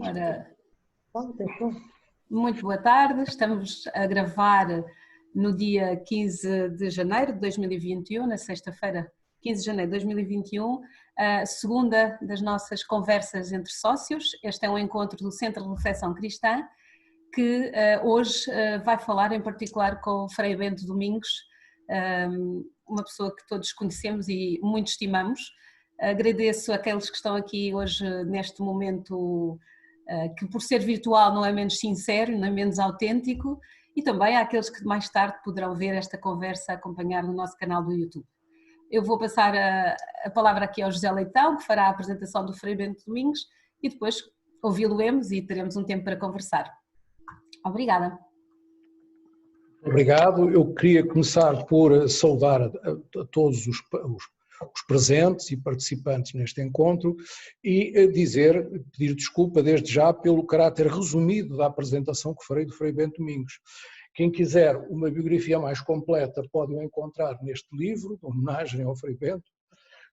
Ora, muito boa tarde, estamos a gravar no dia 15 de janeiro de 2021, na sexta-feira, 15 de janeiro de 2021, a segunda das nossas conversas entre sócios. Este é um encontro do Centro de Reflexão Cristã, que hoje vai falar em particular com o Frei Bento Domingos, uma pessoa que todos conhecemos e muito estimamos. Agradeço àqueles que estão aqui hoje neste momento, que por ser virtual não é menos sincero, não é menos autêntico, e também àqueles que mais tarde poderão ver esta conversa acompanhar no nosso canal do YouTube. Eu vou passar a palavra aqui ao José Leitão, que fará a apresentação do Frei Bento Domingos, e depois ouvi-lo-emos e teremos um tempo para conversar. Obrigada. Obrigado. Eu queria começar por saudar a todos os presentes e participantes neste encontro e pedir desculpa desde já pelo caráter resumido da apresentação que farei do Frei Bento Domingos. Quem quiser uma biografia mais completa pode o encontrar neste livro, de homenagem ao Frei Bento,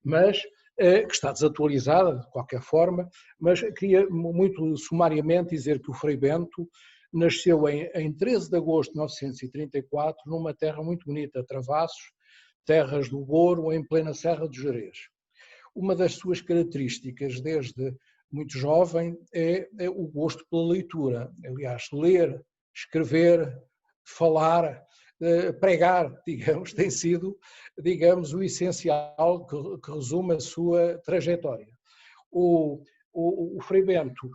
mas que está desatualizada de qualquer forma, mas queria muito sumariamente dizer que o Frei Bento nasceu em 13 de agosto de 1934 numa terra muito bonita, Travassos, terras do Douro, em plena Serra de Gerês. Uma das suas características desde muito jovem é o gosto pela leitura, aliás, ler, escrever, falar, pregar, digamos, tem sido, digamos, o essencial que resume a sua trajetória. O Frei Bento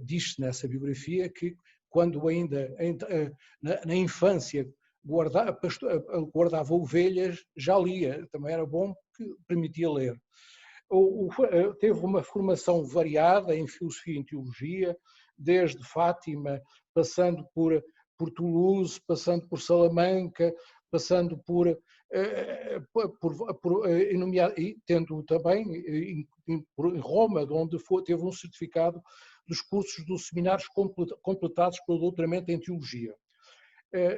diz-se nessa biografia que quando ainda na infância guardava ovelhas, já lia, também era bom porque permitia ler. Teve uma formação variada em filosofia e em teologia, desde Fátima, passando por Toulouse, passando por Salamanca, passando e tendo também em Roma, onde teve um certificado dos cursos dos seminários completados pelo doutoramento em teologia.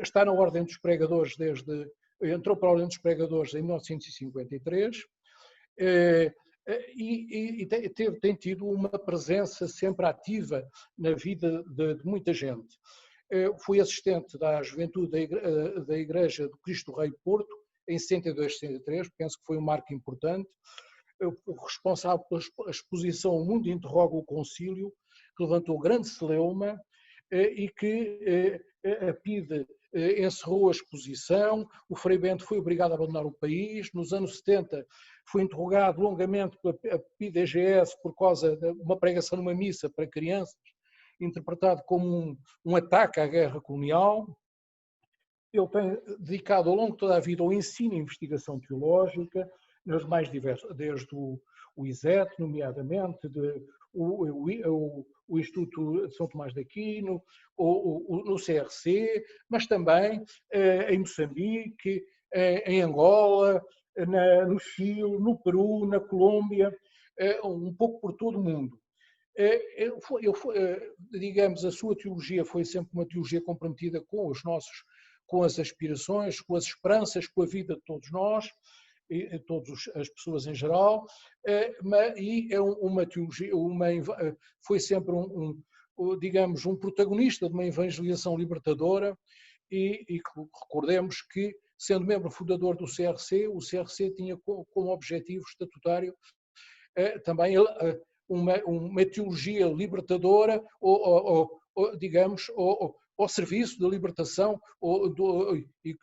Está na Ordem dos Pregadores entrou para a Ordem dos Pregadores em 1953 e tem tido uma presença sempre ativa na vida de muita gente. Foi assistente da Juventude da Igreja do Cristo Rei Porto em 62-63, penso que foi um marco importante. Responsável pela exposição O Mundo Interroga o Concílio, que levantou grande celeuma e que a PIDE encerrou a exposição. O Frei Bento foi obrigado a abandonar o país. Nos anos 70 foi interrogado longamente pela PIDE-EGS por causa de uma pregação numa missa para crianças, interpretado como um ataque à guerra colonial. Ele tem dedicado ao longo de toda a vida ao ensino e investigação teológica, nas mais diversas, desde o ISET, nomeadamente, o Instituto de São Tomás de Aquino, no CRC, mas também em Moçambique, em Angola, no Chile, no Peru, na Colômbia, um pouco por todo o mundo. Digamos, a sua teologia foi sempre uma teologia comprometida com as aspirações, com as esperanças, com a vida de todos nós, e todas as pessoas em geral, e é uma teologia, foi sempre digamos, um protagonista de uma evangelização libertadora, e recordemos que, sendo membro fundador do CRC, o CRC tinha como objetivo estatutário também uma teologia libertadora, digamos, ao serviço da libertação,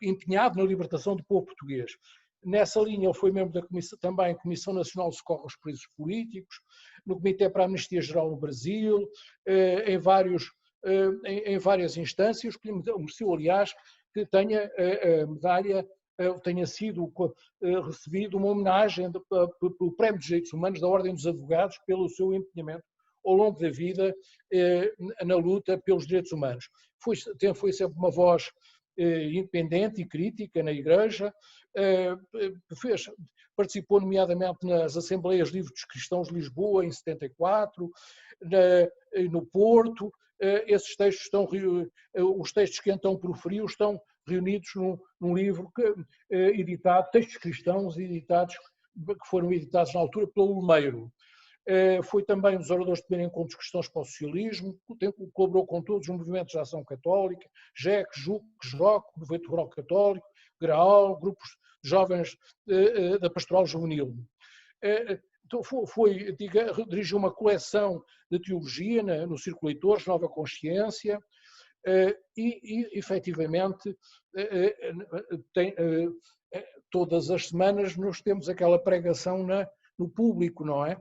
empenhado na libertação do povo português. Nessa linha ele foi membro da Comissão Nacional de Socorro aos Presos Políticos, no Comitê para a Amnistia Geral no Brasil, em várias instâncias, que mereceu, aliás, que tenha a medalha, tenha sido recebido uma homenagem pelo Prémio de Direitos Humanos da Ordem dos Advogados pelo seu empenhamento ao longo da vida na luta pelos direitos humanos. Foi sempre uma voz independente e crítica na Igreja, participou nomeadamente nas Assembleias Livres dos Cristãos de Lisboa em 74, no Porto. Esses textos os textos que então proferiu estão reunidos num livro editado, Textos Cristãos, que foram editados na altura pelo Lumeiro. Foi também um dos oradores de primeiro encontro de questões para o socialismo, colaborou com todos os movimentos de ação católica, JEC, JUC, JOC, Movimento Rural Católico, GRAAL, grupos de jovens da Pastoral Juvenil. Então dirigiu uma coleção de teologia no Círculo de Leitores, Nova Consciência, e efetivamente todas as semanas nós temos aquela pregação no público, não é?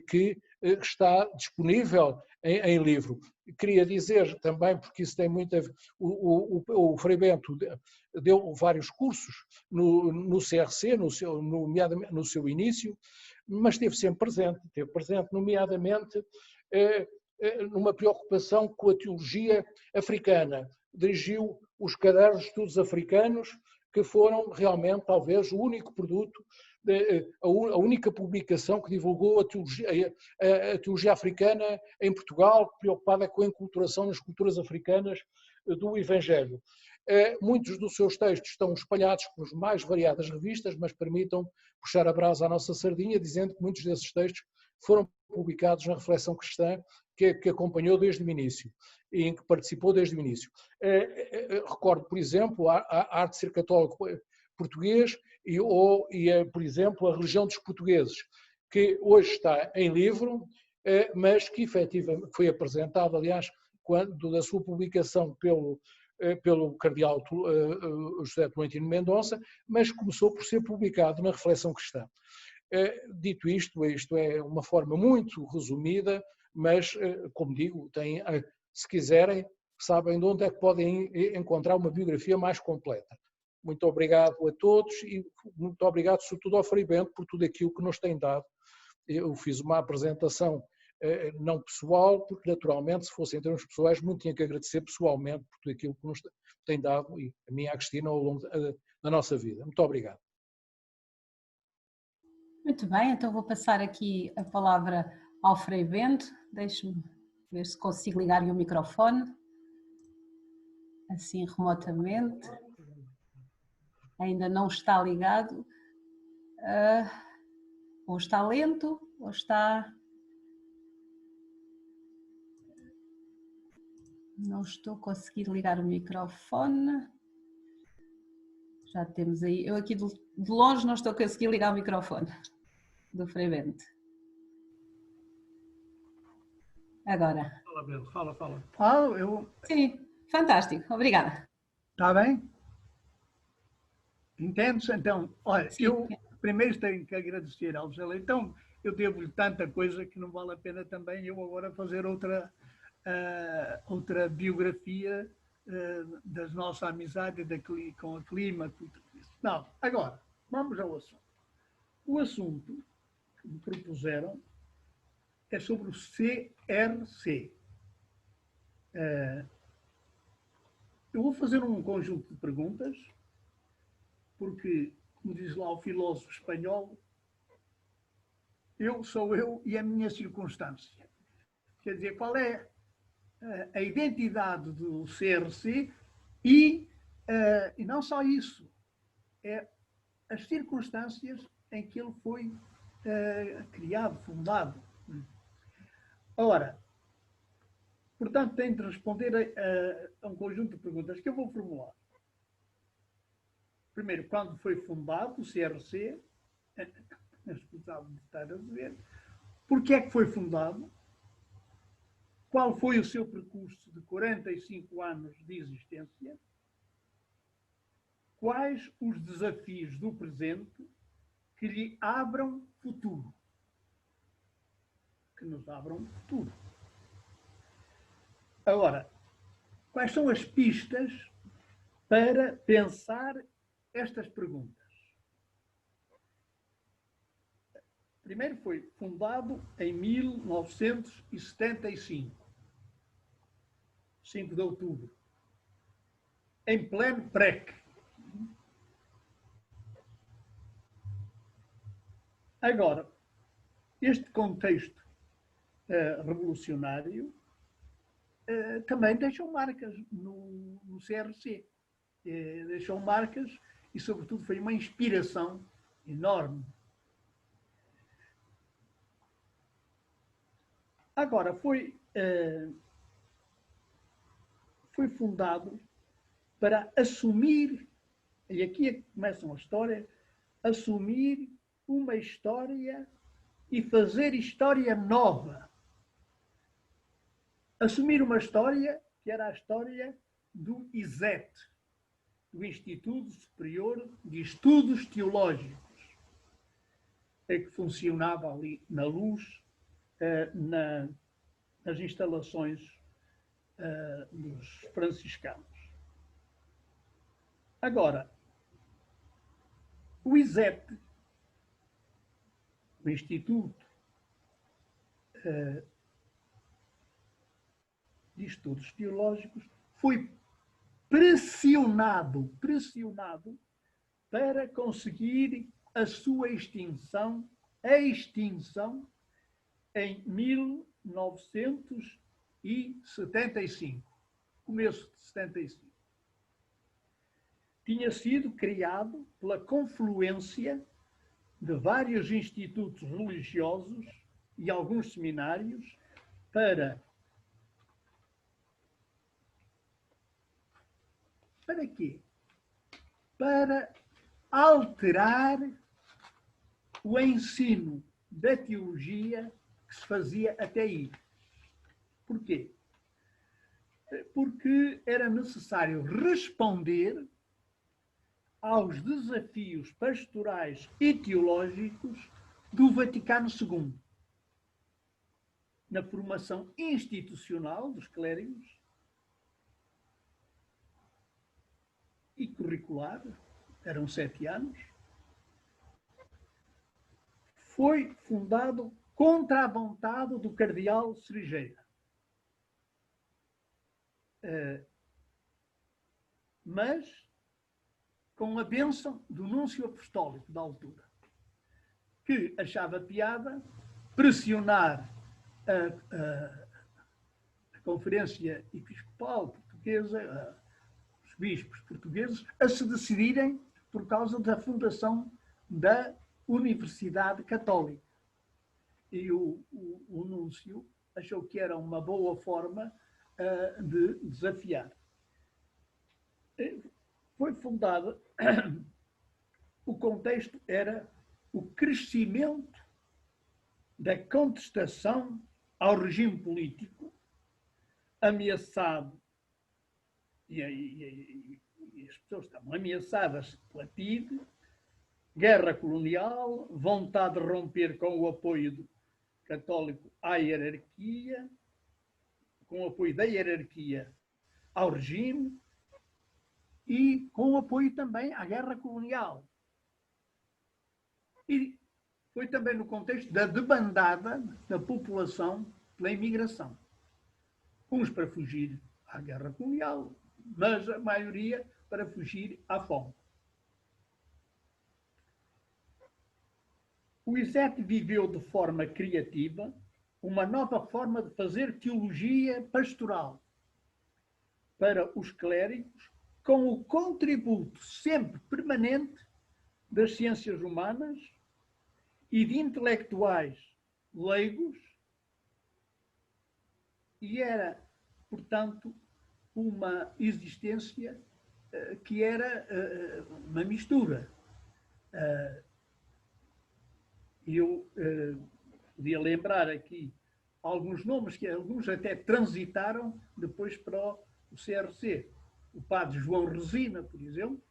Que está disponível em livro. Queria dizer também, porque isso tem muito a ver, o Frei Bento deu vários cursos no CRC, nomeadamente no seu início, mas esteve sempre presente, nomeadamente numa preocupação com a teologia africana. Dirigiu os cadernos de estudos africanos, que foram realmente, talvez, o único produto, a única publicação que divulgou a teologia africana em Portugal, preocupada com a enculturação nas culturas africanas do Evangelho. Muitos dos seus textos estão espalhados por mais variadas revistas, mas permitam puxar a brasa à nossa sardinha, dizendo que muitos desses textos foram publicados na Reflexão Cristã, que acompanhou desde o início e em que participou desde o início. Recordo, por exemplo, a Arte de Ser Católico Português por exemplo, a Religião dos Portugueses, que hoje está em livro, mas que efetivamente foi apresentado, aliás, quando da sua publicação pelo cardeal José Tolentino Mendonça, mas começou por ser publicado na Reflexão Cristã. Dito isto é uma forma muito resumida, mas, como digo, se quiserem, sabem de onde é que podem encontrar uma biografia mais completa. Muito obrigado a todos e muito obrigado, sobretudo, ao Frei Bento por tudo aquilo que nos tem dado. Eu fiz uma apresentação não pessoal, porque, naturalmente, se fosse em termos pessoais, muito tinha que agradecer pessoalmente por tudo aquilo que nos tem dado, e a mim e a Cristina, ao longo da nossa vida. Muito obrigado. Muito bem, então vou passar aqui a palavra ao Frei Bento. Deixe-me ver se consigo ligar-lhe o microfone, assim remotamente. Ainda não está ligado. Ou está lento, ou está... Não estou a conseguir ligar o microfone. Já temos aí... Eu aqui de longe não estou a conseguir ligar o microfone do Frei Bento. Agora. Fala, Bento, fala. Falo, eu... Sim, fantástico, obrigada. Está bem? Entende-se? Então, olha, Sim. Eu primeiro tenho que agradecer ao José Leitão. Eu devo-lhe tanta coisa que não vale a pena também eu agora fazer outra biografia das nossas amizades com a Clima. Não, agora, vamos ao assunto. O assunto que me propuseram é sobre o CRC. Eu vou fazer um conjunto de perguntas, porque, como diz lá o filósofo espanhol, eu sou eu e a minha circunstância. Quer dizer, qual é a identidade do CRC e não só isso, é as circunstâncias em que ele foi criado, fundado. Ora, portanto, tenho de responder a um conjunto de perguntas que eu vou formular. Primeiro, quando foi fundado o CRC, escusado de estar a dizer, porque é que foi fundado, qual foi o seu percurso de 45 anos de existência, quais os desafios do presente que lhe abram futuro. Que nos abram futuro. Agora, quais são as pistas para pensar estas perguntas? Primeiro foi fundado em 1975, 5 de outubro, em pleno PREC. Agora, este contexto revolucionário também deixou marcas no CRC. Deixou marcas e, sobretudo, foi uma inspiração enorme. Agora, foi fundado para assumir, e aqui é que começa a história, assumir uma história e fazer história nova. Assumir uma história que era a história do ISET, do Instituto Superior de Estudos Teológicos, que funcionava ali na Luz, nas instalações dos franciscanos. Agora, o ISET, o Instituto de Estudos Teológicos, foi pressionado para conseguir a sua extinção em 1975, começo de 75. Tinha sido criado pela confluência de vários institutos religiosos e alguns seminários para quê? Para alterar o ensino da teologia que se fazia até aí. Porquê? Porque era necessário responder aos desafios pastorais e teológicos do Vaticano II, na formação institucional dos clérigos e curricular, eram 7 anos, foi fundado contra a vontade do cardeal Cerejeira. Mas com a bênção do núncio apostólico da altura, que achava piada pressionar a Conferência Episcopal Portuguesa, os bispos portugueses, a se decidirem por causa da fundação da Universidade Católica. E o núncio achou que era uma boa forma de desafiar. Foi fundada, o contexto era o crescimento da contestação ao regime político ameaçado, e as pessoas estavam ameaçadas pela PIDE, guerra colonial, vontade de romper com o apoio católico à hierarquia, com o apoio da hierarquia ao regime e com o apoio também à guerra colonial. E foi também no contexto da debandada da população pela imigração. Uns para fugir à guerra colonial, mas a maioria para fugir à fome. O ISET viveu de forma criativa uma nova forma de fazer teologia pastoral para os clérigos, com o contributo sempre permanente das ciências humanas e de intelectuais leigos, e era, portanto, uma existência que era uma mistura. Eu podia lembrar aqui alguns nomes que alguns até transitaram depois para o CRC. O padre João Resina, por exemplo,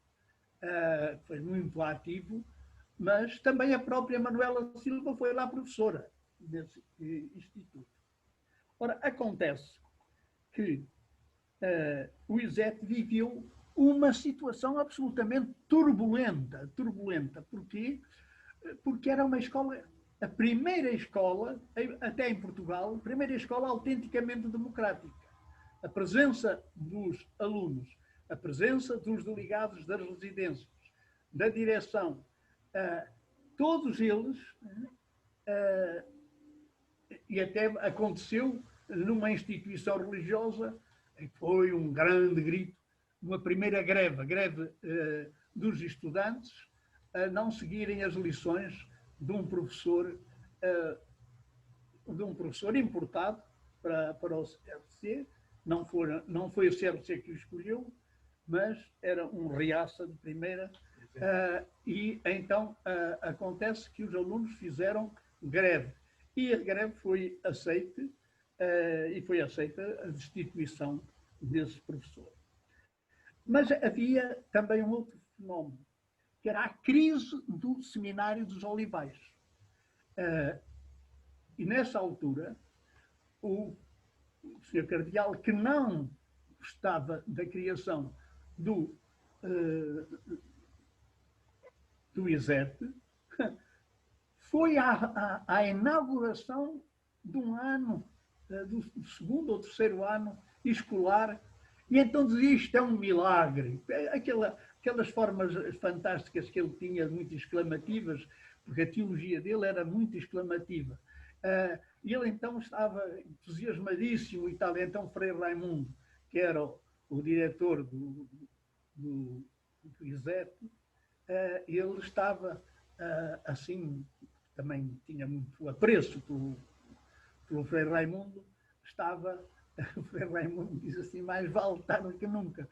foi muito ativo, mas também a própria Manuela Silva foi lá professora nesse instituto. Ora, acontece que o ISET viveu uma situação absolutamente turbulenta. Porquê? Porque era uma escola, a primeira escola, até em Portugal, a primeira escola autenticamente democrática. A presença dos alunos, a presença dos delegados das residências, da direção, todos eles, e até aconteceu numa instituição religiosa, foi um grande grito, uma primeira greve dos estudantes, a não seguirem as lições de um professor de um professor importado para o CRC. Não foi o CRC que o escolheu, mas era um reaça de primeira. E então acontece que os alunos fizeram greve. E a greve foi aceita, e foi aceita a destituição desse professor. Mas havia também um outro fenómeno, que era a crise do Seminário dos Olivais. E nessa altura, o Sr. Cardeal, que não gostava da criação do ISET, foi à inauguração de um ano, do segundo ou terceiro ano escolar, e então dizia: isto é um milagre. Aquelas formas fantásticas que ele tinha, muito exclamativas, porque a teologia dele era muito exclamativa. E ele então estava entusiasmadíssimo e tal. Então Frei Raimundo, que era o diretor do ISET, ele estava assim, também tinha muito apreço pelo Frei Raimundo, o Frei Raimundo diz assim: mais vale tarde que nunca.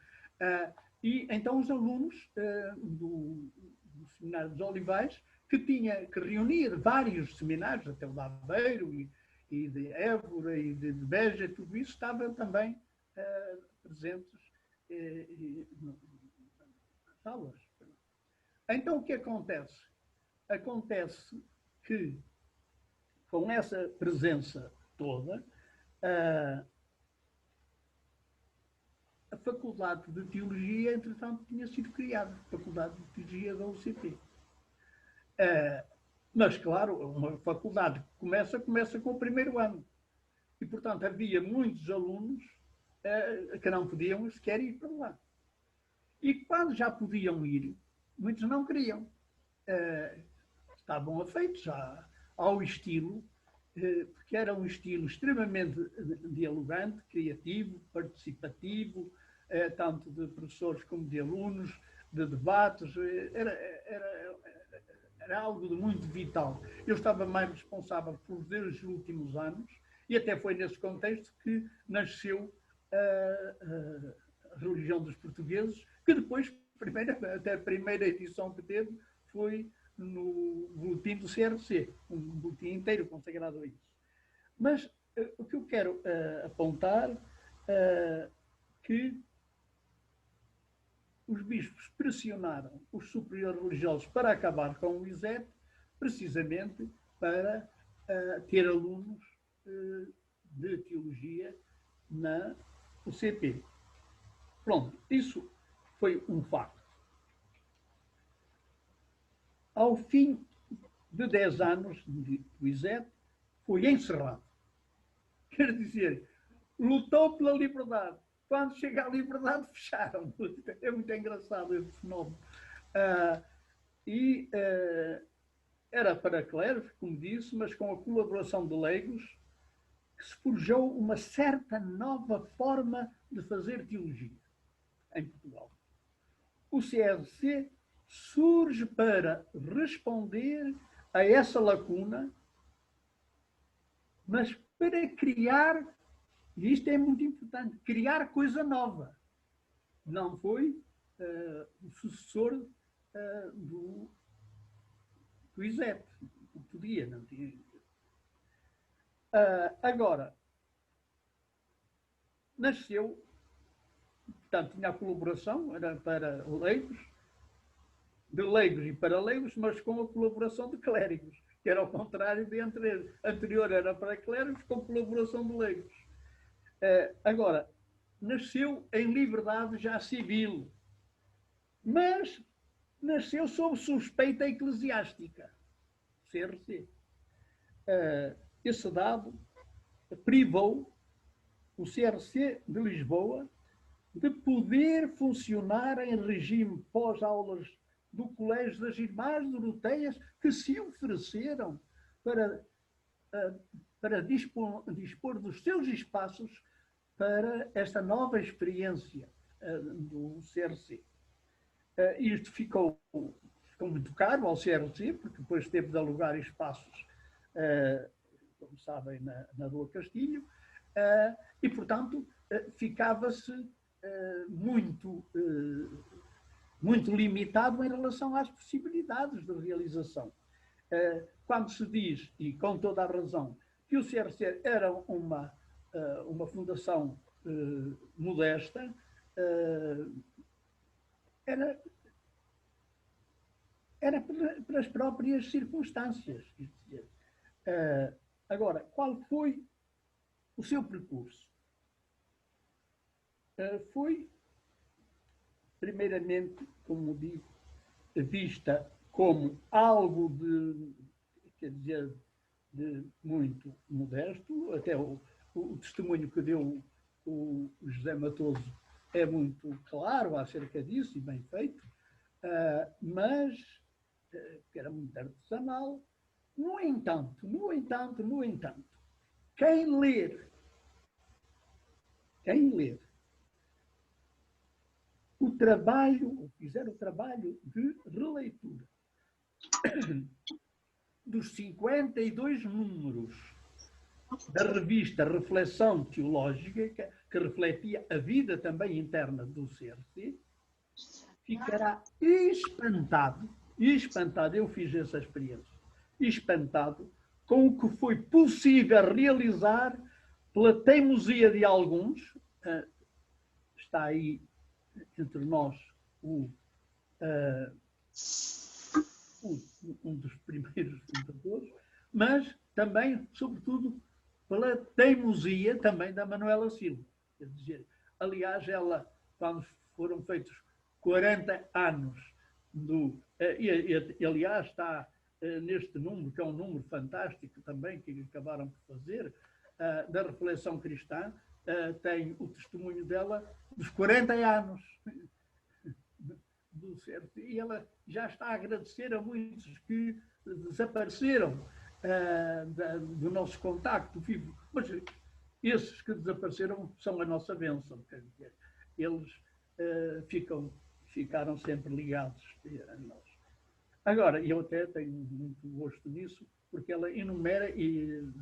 E então os alunos do Seminário dos Olivais, que tinha que reunir vários seminários, até o de Aveiro e de Évora e de Beja, tudo isso, estavam também presentes nas aulas. Então o que acontece? Acontece que, com essa presença toda, a Faculdade de Teologia, entretanto, tinha sido criada, a Faculdade de Teologia da UCP. Mas, claro, uma faculdade que começa com o primeiro ano. E, portanto, havia muitos alunos que não podiam sequer ir para lá. E quando já podiam ir, muitos não queriam. Estavam afeitos ao estilo, porque era um estilo extremamente dialogante, criativo, participativo, tanto de professores como de alunos, de debates. Era algo de muito vital. Eu estava mais responsável pelos 2 últimos anos, e até foi nesse contexto que nasceu a religião dos portugueses, que depois, até a primeira edição que teve, foi no boletim do CRC, um boletim inteiro consagrado a isso. Mas o que eu quero apontar que os bispos pressionaram os superiores religiosos para acabar com o ISET, precisamente para ter alunos de teologia na UCP. Pronto, isso foi um facto. Ao fim de 10 anos do ISET, foi encerrado. Quer dizer, lutou pela liberdade. Quando chega à liberdade, fecharam. É muito engraçado esse fenómeno. Era para clérigos, como disse, mas com a colaboração de leigos, que se forjou uma certa nova forma de fazer teologia em Portugal. O CRC surge para responder a essa lacuna, mas para criar, e isto é muito importante, criar coisa nova. Não foi o sucessor do ISET. Não podia, não tinha. Agora, nasceu, portanto, tinha a colaboração, era para leigos, de leigos e para leigos, mas com a colaboração de clérigos, que era ao contrário de anterior, era para clérigos com colaboração de leigos. Agora, nasceu em liberdade já civil, mas nasceu sob suspeita eclesiástica, CRC. Esse dado privou o CRC de Lisboa de poder funcionar em regime pós-aulas do Colégio das Irmãs Doroteias, que se ofereceram para dispor dos seus espaços para esta nova experiência do CRC. Isto ficou muito caro ao CRC, porque depois teve de alugar espaços como sabem, na Rua Castilho, e, portanto, ficava-se muito limitado em relação às possibilidades de realização. Quando se diz, e com toda a razão, que o CRC era uma fundação modesta, era pelas próprias circunstâncias. Agora, qual foi o seu percurso? Foi, primeiramente, como digo, vista como algo de muito modesto. Até o testemunho que deu o José Matoso é muito claro acerca disso e bem feito, mas que era muito artesanal. No entanto, quem ler o trabalho, ou fizer o trabalho de releitura dos 52 números da revista Reflexão Teológica, que refletia a vida também interna do CRC, ficará espantado, eu fiz essa experiência, espantado com o que foi possível realizar pela teimosia de alguns. Está aí entre nós um dos primeiros fundadores, mas também, sobretudo, pela teimosia também da Manuela Silva. Quer dizer, aliás, ela, quando foram feitos 40 anos aliás, está neste número, que é um número fantástico também, que acabaram por fazer, da reflexão cristã, tem o testemunho dela dos 40 anos do certo. E ela já está a agradecer a muitos que desapareceram do nosso contacto vivo. Mas esses que desapareceram são a nossa bênção. Quer dizer, eles ficaram sempre ligados a nós. Agora, eu até tenho muito gosto nisso, porque ela enumera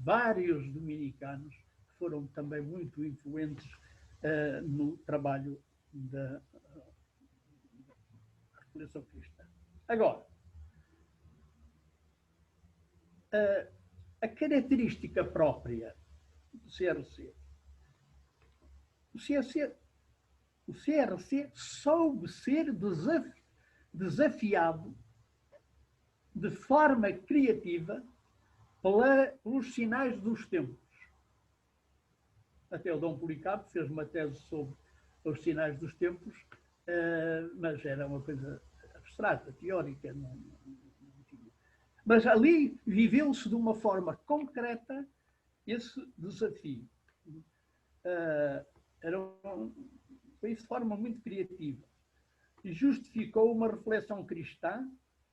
vários dominicanos que foram também muito influentes no trabalho da reflexão cristã. Agora, a característica própria do CRC. O CRC soube ser desafiado de forma criativa pelos sinais dos tempos. Até o Dom Policarpo fez uma tese sobre os sinais dos tempos, mas era uma coisa abstrata, teórica. Não tinha. Mas ali viveu-se de uma forma concreta esse desafio. Foi de forma muito criativa. E justificou uma reflexão cristã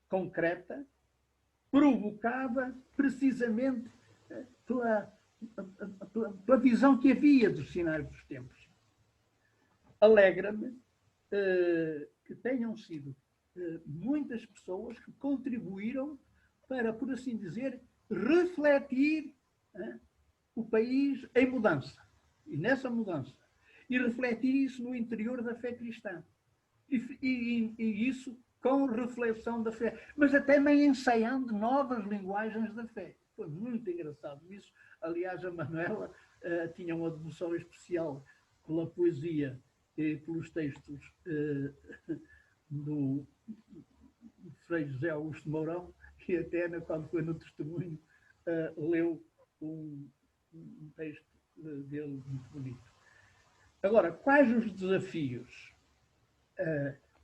concreta, provocada precisamente pela visão que havia dos sinais dos tempos. Alegra-me que tenham sido muitas pessoas que contribuíram para, por assim dizer, refletir o país em mudança. E nessa mudança. E refletir isso no interior da fé cristã. E isso com reflexão da fé, mas até também ensaiando novas linguagens da fé. Foi muito engraçado isso. Aliás, a Manuela tinha uma devoção especial pela poesia e pelos textos do Frei José Augusto Mourão, que até, quando foi no testemunho, leu um texto dele muito bonito. Agora, quais os desafios?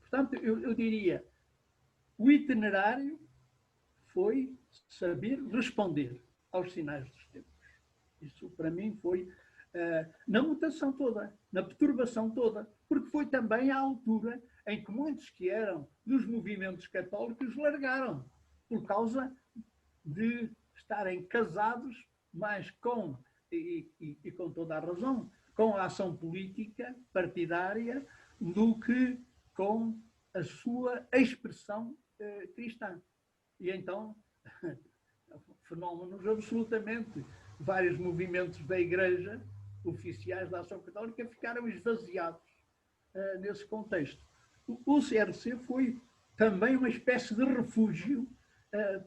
Portanto, eu diria, o itinerário foi saber responder aos sinais dos tempos. Isso, para mim, foi na mutação toda, na perturbação toda, porque foi também a altura em que muitos que eram dos movimentos católicos largaram, por causa de estarem casados mais com, e com toda a razão, com a ação política partidária do que com a sua expressão cristã. E então, fenómenos absolutamente vários movimentos da Igreja, oficiais da Ação Católica, ficaram esvaziados nesse contexto. O CRC foi também uma espécie de refúgio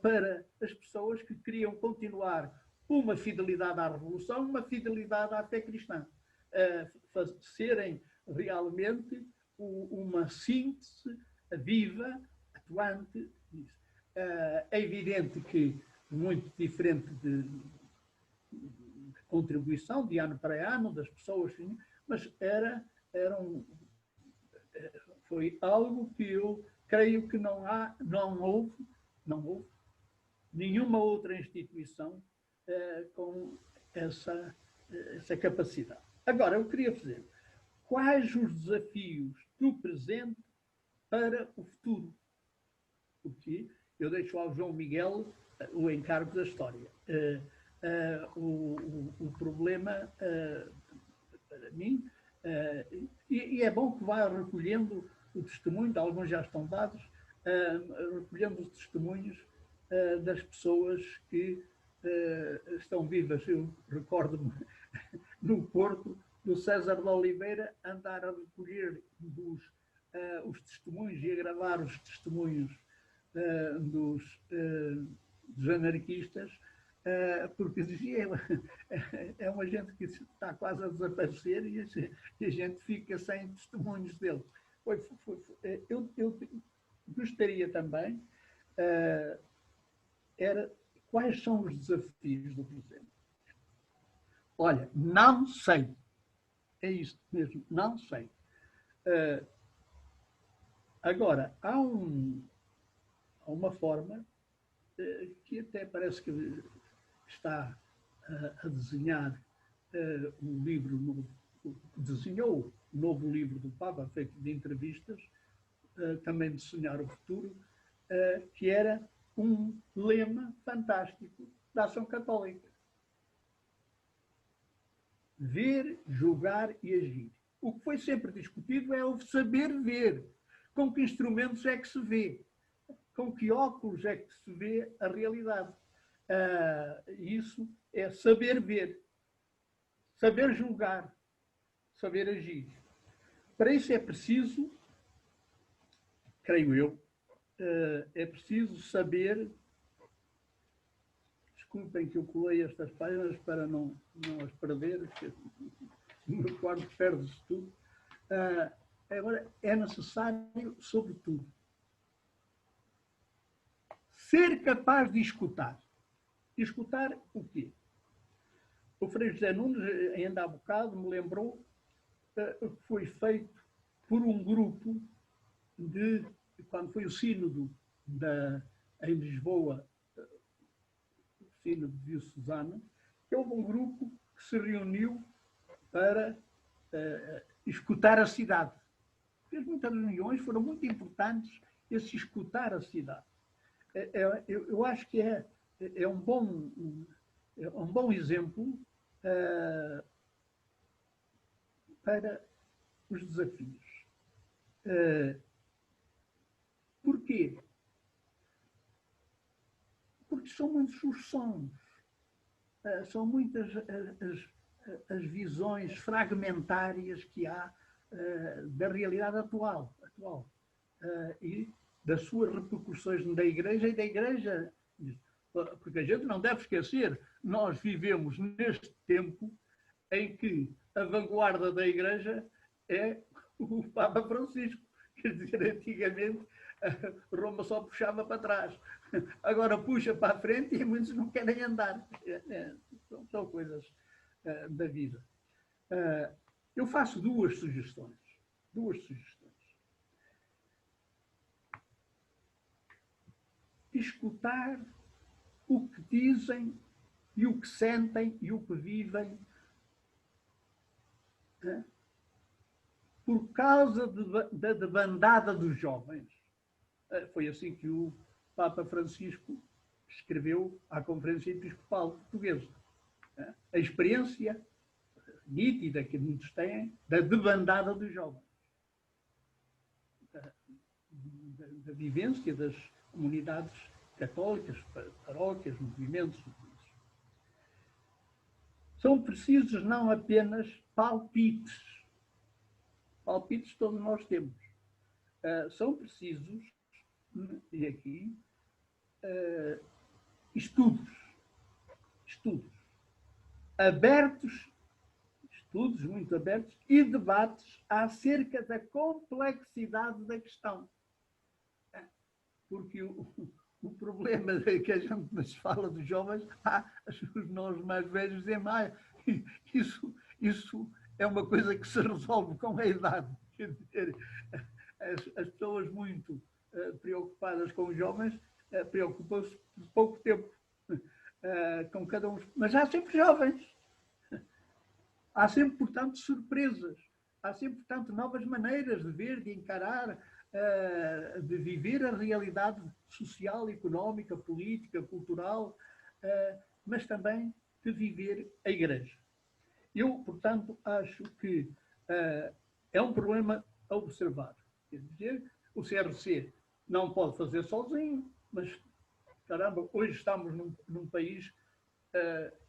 para as pessoas que queriam continuar uma fidelidade à Revolução, uma fidelidade à fé cristã. Serem realmente uma síntese viva, atuante disso. É evidente que, muito diferente de contribuição de ano para ano das pessoas, mas foi algo que eu creio que não houve nenhuma outra instituição com essa capacidade. Agora, eu queria dizer, quais os desafios do presente para o futuro? Porque eu deixo ao João Miguel o encargo da história. O problema, para mim, e é bom que vá recolhendo o testemunho, alguns já estão dados, recolhendo os testemunhos das pessoas que estão vivas. Eu recordo-me no Porto, do César de Oliveira, andar a recolher os testemunhos e a gravar os testemunhos dos anarquistas, porque dizia, é uma gente que está quase a desaparecer e a gente fica sem testemunhos dele. Eu gostaria também, quais são os desafios do presente? Olha, não sei. É isso mesmo, não sei. Agora, há uma forma que até parece que está a desenhar um livro novo, desenhou um novo livro do Papa, feito de entrevistas, também de sonhar o futuro, que era um lema fantástico da Ação Católica. Ver, julgar e agir. O que foi sempre discutido é o saber ver. Com que instrumentos é que se vê? Com que óculos é que se vê a realidade? Isso é saber ver, saber julgar, saber agir. Para isso é preciso, creio eu, é preciso saber. Desculpem que eu colei estas páginas para não as perder, porque no meu quarto perde-se tudo. Agora, é necessário, sobretudo, ser capaz de escutar. Escutar o quê? O Frei José Nunes, ainda há bocado, me lembrou que foi feito por um grupo quando foi o sínodo em Lisboa, o sínodo diocesano, que houve um grupo que se reuniu para escutar a cidade. Fez muitas reuniões, foram muito importantes esse escutar a cidade. Eu acho que é um bom exemplo para os desafios. Porquê? Porque são muitos os sons, são muitas as visões fragmentárias que há da realidade atual e das suas repercussões na Igreja e da Igreja. Porque a gente não deve esquecer, nós vivemos neste tempo em que a vanguarda da Igreja é o Papa Francisco. Quer dizer, antigamente Roma só puxava para trás. Agora puxa para a frente e muitos não querem andar. São coisas da vida. Eu faço duas sugestões. Escutar o que dizem e o que sentem e o que vivem por causa da debandada dos jovens. Foi assim que o Papa Francisco escreveu à Conferência Episcopal Portuguesa. A experiência nítida que muitos têm da debandada dos jovens. Da vivência das comunidades católicas, paróquias, movimentos. são precisos não apenas palpites. Palpites todos nós temos. São precisos, e aqui, estudos abertos, estudos muito abertos e debates acerca da complexidade da questão. Porque o problema que a gente nos fala dos jovens, nós mais velhos dizem, isso é uma coisa que se resolve com a idade. Quer dizer, as pessoas muito preocupadas com os jovens preocupam-se por pouco tempo com cada um. Mas há sempre jovens. Há sempre, portanto, surpresas. Há sempre, portanto, novas maneiras de ver, de encarar, de viver a realidade social, económica, política, cultural, mas também de viver a Igreja. Eu, portanto, acho que é um problema a observar. Quer dizer, o CRC não pode fazer sozinho, mas, caramba, hoje estamos num país...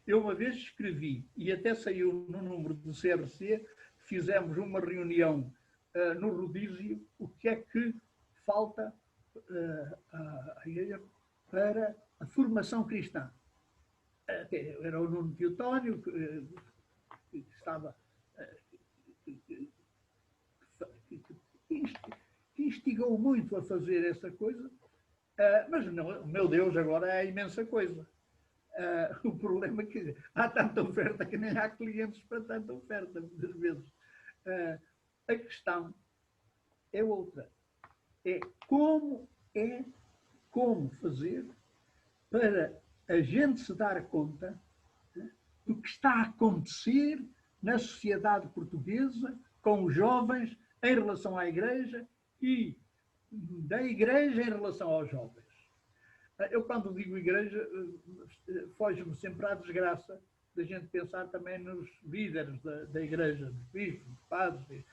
eu uma vez escrevi, e até saiu no número do CRC, fizemos uma reunião no rodízio, o que é que falta à Igreja para a formação cristã. Era o Nuno Teotónio, que estava... que instigou muito a fazer essa coisa, mas, não, meu Deus, agora é imensa coisa. O problema é que há tanta oferta que nem há clientes para tanta oferta, muitas vezes. A questão é outra. É como fazer para a gente se dar conta do que está a acontecer na sociedade portuguesa com os jovens em relação à Igreja e da Igreja em relação aos jovens. Eu, quando digo Igreja, foge-me sempre à desgraça da gente pensar também nos líderes da Igreja, dos bispos, dos padres,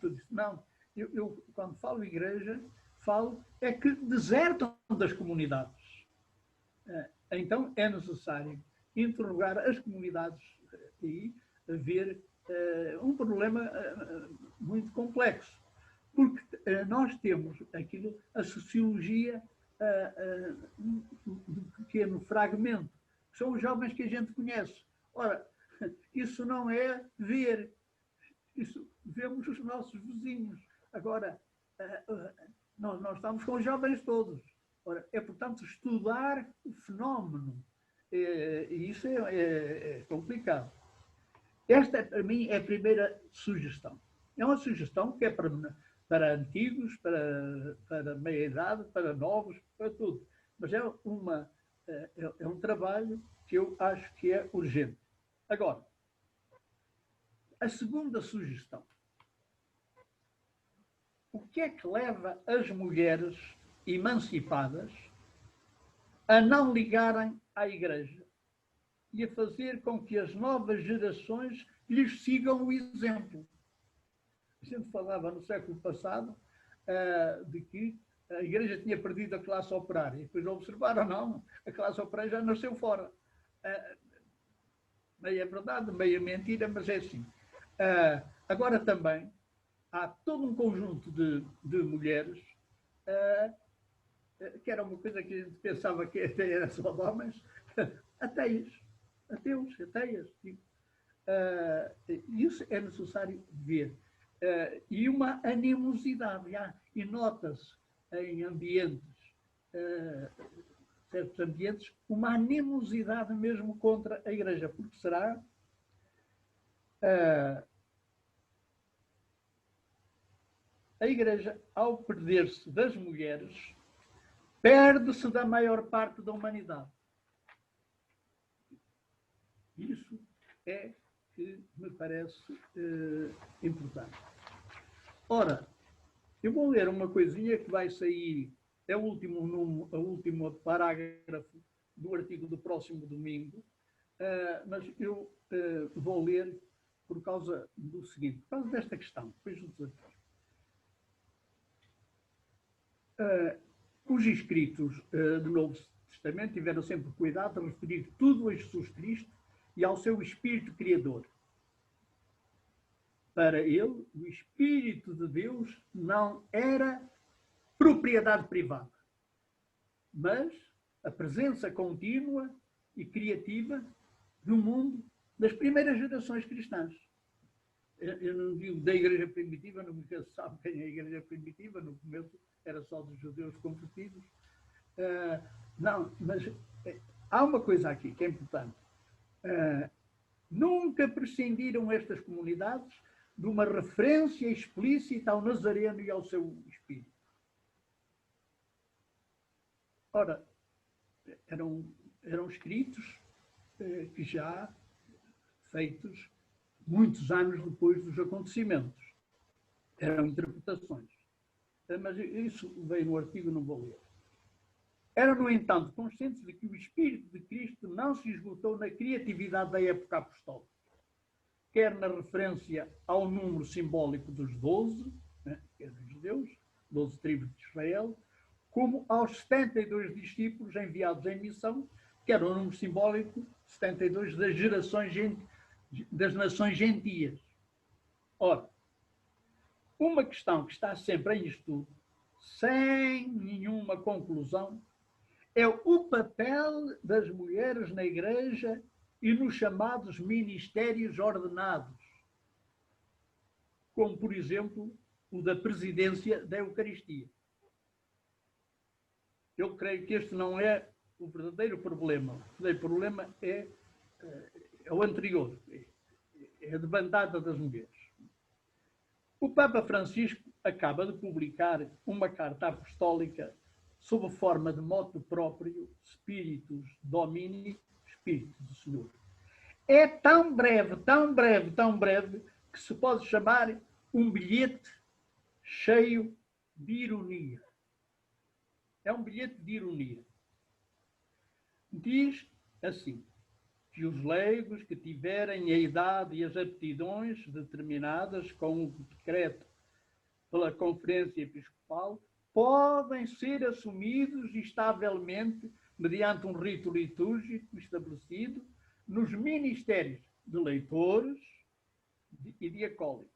tudo isso. Não, eu quando falo Igreja, falo é que desertam das comunidades. Então é necessário interrogar as comunidades e ver um problema muito complexo. Porque nós temos aquilo, a sociologia do pequeno fragmento, que são os jovens que a gente conhece. Ora, isso não é ver, isso vemos os nossos vizinhos. Agora, nós estamos com os jovens todos. Ora, é, portanto, estudar o fenómeno. E isso é complicado. Esta, para mim, é a primeira sugestão. É uma sugestão que é para antigos, para meia-idade, para novos, para tudo. Mas é um trabalho que eu acho que é urgente. Agora, a segunda sugestão. O que é que leva as mulheres emancipadas a não ligarem à Igreja e a fazer com que as novas gerações lhes sigam o exemplo? A gente falava no século passado de que a Igreja tinha perdido a classe operária. E depois observaram, não, a classe operária já nasceu fora. Meio é verdade, meio é mentira, mas é assim. Agora também há todo um conjunto de mulheres que era uma coisa que a gente pensava que até era só de homens, ateus. Isso é necessário ver. E uma animosidade, e nota-se em ambientes, certos ambientes, uma animosidade mesmo contra a Igreja, porque será a Igreja, ao perder-se das mulheres, perde-se da maior parte da humanidade. Isso é que me parece importante. Ora, eu vou ler uma coisinha que vai sair, é o último parágrafo do artigo do próximo domingo, mas eu vou ler por causa do seguinte, por causa desta questão, depois do desafio. Os escritos do Novo Testamento tiveram sempre cuidado de referir tudo a Jesus Cristo e ao seu espírito criador. Para ele, o Espírito de Deus não era propriedade privada, mas a presença contínua e criativa do mundo das primeiras gerações cristãs. Eu não digo da Igreja Primitiva, nunca se sabe quem é a Igreja Primitiva, no começo era só dos judeus convertidos. Não, mas há uma coisa aqui que é importante. Nunca prescindiram estas comunidades de uma referência explícita ao Nazareno e ao seu espírito. Ora, eram escritos que já feitos muitos anos depois dos acontecimentos. Eram interpretações. Mas isso veio no artigo, não vou ler. Eram, no entanto, conscientes de que o Espírito de Cristo não se esgotou na criatividade da época apostólica, quer na referência ao número simbólico dos 12, né, que é dos judeus, 12 tribos de Israel, como aos 72 discípulos enviados em missão, que era o número simbólico 72 das gerações das nações gentias. Ora, uma questão que está sempre em estudo, sem nenhuma conclusão, é o papel das mulheres na Igreja e nos chamados ministérios ordenados, como, por exemplo, o da presidência da Eucaristia. Eu creio que este não é o verdadeiro problema. O verdadeiro problema é o anterior, é a debandada das mulheres. O Papa Francisco acaba de publicar uma carta apostólica sob forma de moto próprio, Spiritus Domini, Espírito do Senhor. É tão breve, tão breve, tão breve, que se pode chamar um bilhete cheio de ironia. É um bilhete de ironia. Diz assim, que os leigos que tiverem a idade e as aptidões determinadas com o decreto pela Conferência Episcopal podem ser assumidos estavelmente mediante um rito litúrgico estabelecido nos ministérios de leitores e de acólitos.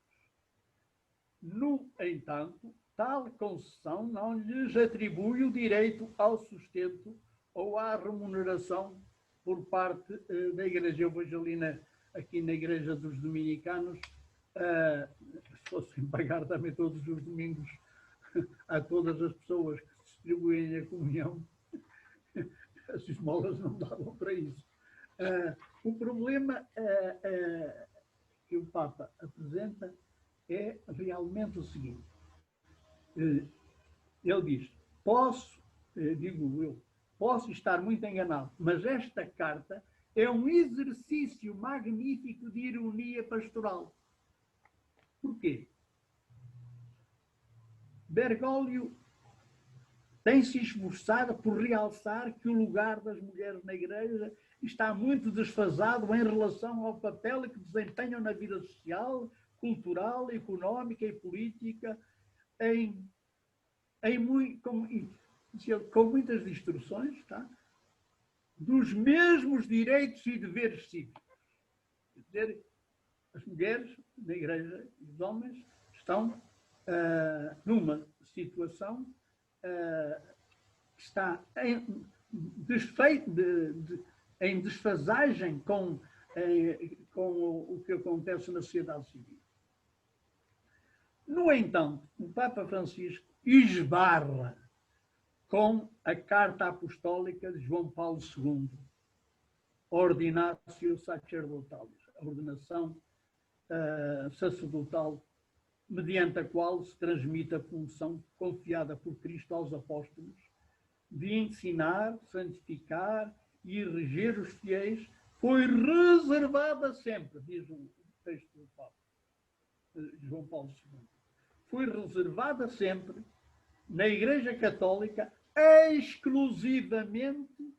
No entanto, tal concessão não lhes atribui o direito ao sustento ou à remuneração por parte da Igreja. Eu vejo ali aqui na Igreja dos Dominicanos, se fossem pagar também todos os domingos a todas as pessoas que distribuem a comunhão, as esmolas não davam para isso. O problema que o Papa apresenta é realmente o seguinte. Ele diz, posso estar muito enganado, mas esta carta é um exercício magnífico de ironia pastoral. Porquê? Bergoglio tem-se esforçado por realçar que o lugar das mulheres na Igreja está muito desfasado em relação ao papel que desempenham na vida social, cultural, económica e política, com muitas distorções, tá? Dos mesmos direitos e deveres cívicos. Quer dizer, as mulheres na Igreja e os homens estão numa situação que está em desfasagem com o que acontece na sociedade civil. No entanto, o Papa Francisco esbarra com a Carta Apostólica de João Paulo II, Ordinatio Sacerdotalis, a ordenação sacerdotal, mediante a qual se transmite a função confiada por Cristo aos apóstolos de ensinar, santificar e reger os fiéis, foi reservada sempre, diz o texto do Papa João Paulo II, foi reservada sempre na Igreja Católica exclusivamente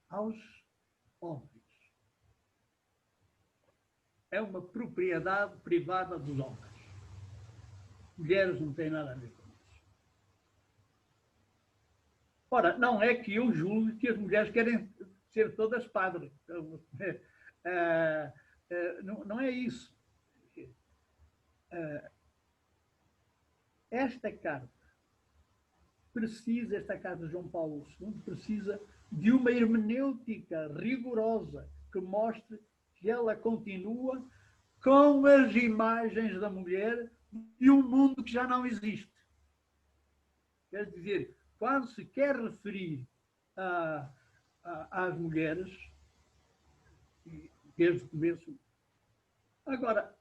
aos homens. É uma propriedade privada dos homens. Mulheres não têm nada a ver com isso. Ora, não é que eu julgue que as mulheres querem ser todas padres. Não é isso. Esta carta de João Paulo II, precisa de uma hermenêutica rigorosa que mostre que ela continua com as imagens da mulher de um mundo que já não existe. Quer dizer, quando se quer referir às mulheres, desde o começo. Agora,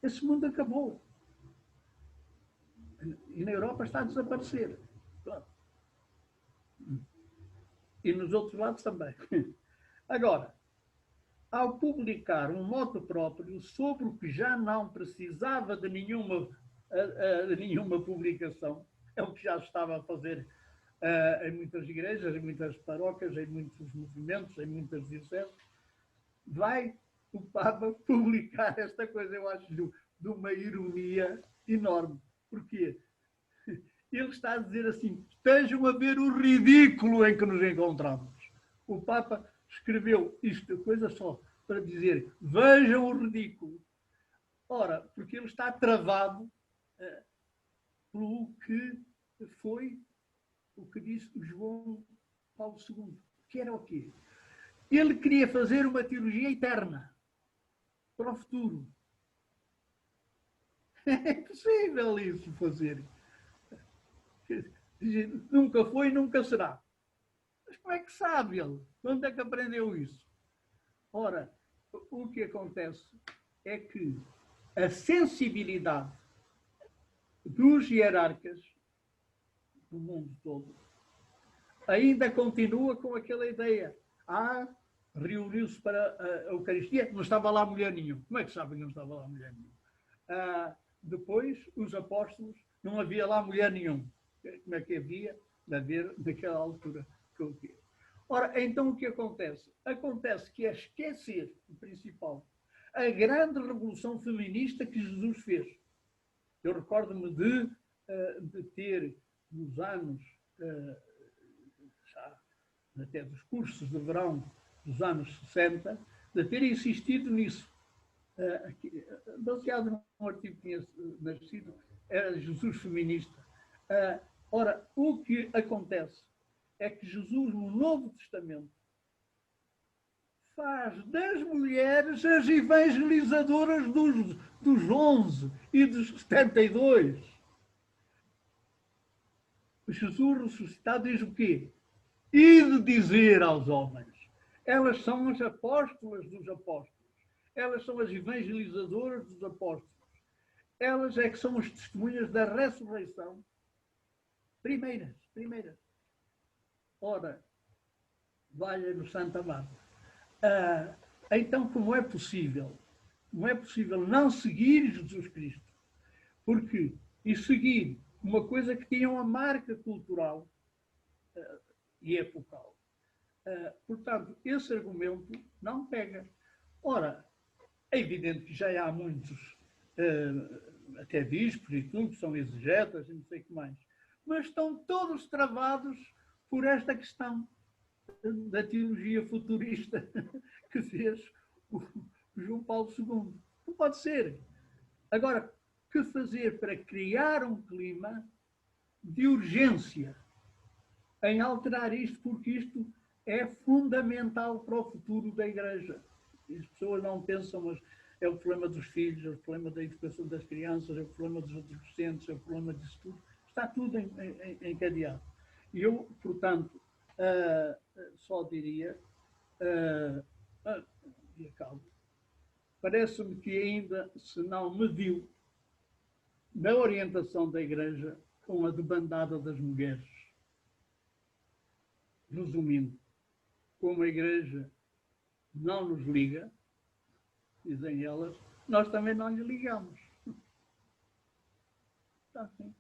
esse mundo acabou. E na Europa está a desaparecer. Claro. E nos outros lados também. Agora, ao publicar um moto próprio sobre o que já não precisava de nenhuma publicação, é o que já estava a fazer em muitas igrejas, em muitas paróquias, em muitos movimentos, em muitas dioceses, vai o Papa publicar esta coisa, eu acho, de uma ironia enorme. Porquê? Ele está a dizer assim, estejam a ver o ridículo em que nos encontramos. O Papa escreveu isto, coisa só, para dizer, vejam o ridículo. Ora, porque ele está travado pelo que foi o que disse João Paulo II. Que era o quê? Ele queria fazer uma teologia eterna para o futuro. É impossível isso fazer. Nunca foi, nunca será. Mas como é que sabe ele? Onde é que aprendeu isso? Ora, o que acontece é que a sensibilidade dos hierarcas do mundo todo ainda continua com aquela ideia. Reuniu-se para a Eucaristia, não estava lá mulher nenhuma. Como é que sabem que não estava lá mulher nenhuma? Depois, os apóstolos, não havia lá mulher nenhuma. Como é que havia de haver naquela altura? Ora, então o que acontece? Acontece que é esquecer, o principal, a grande revolução feminista que Jesus fez. Eu recordo-me de ter, nos anos, até dos cursos de verão dos anos 60, de ter insistido nisso. Baseado num artigo que tinha nascido, era Jesus feminista. Ora, o que acontece é que Jesus, no Novo Testamento, faz das mulheres as evangelizadoras dos 11 e dos 72. Jesus ressuscitado diz o quê? E de dizer aos homens. Elas são as apóstolas dos apóstolos. Elas são as evangelizadoras dos apóstolos. Elas é que são as testemunhas da ressurreição. Primeiras. Ora, valha-nos Santa Amado. Então, como é possível não seguir Jesus Cristo? Porque, e seguir uma coisa que tinha uma marca cultural e epocal. Portanto, esse argumento não pega. Ora, é evidente que já há muitos, até bispos e tudo, que são exegetas e não sei o que mais, mas estão todos travados por esta questão da teologia futurista que fez o João Paulo II. Não pode ser. Agora, que fazer para criar um clima de urgência em alterar isto, porque isto é fundamental para o futuro da Igreja. As pessoas não pensam, mas é o problema dos filhos, é o problema da educação das crianças, é o problema dos adolescentes, é o problema disso tudo. Está tudo encadeado. E eu, portanto, só diria, e acabo, parece-me que ainda se não mediu na orientação da Igreja com a debandada das mulheres. Resumindo, como a Igreja não nos liga, dizem elas, nós também não lhe ligamos. Está assim.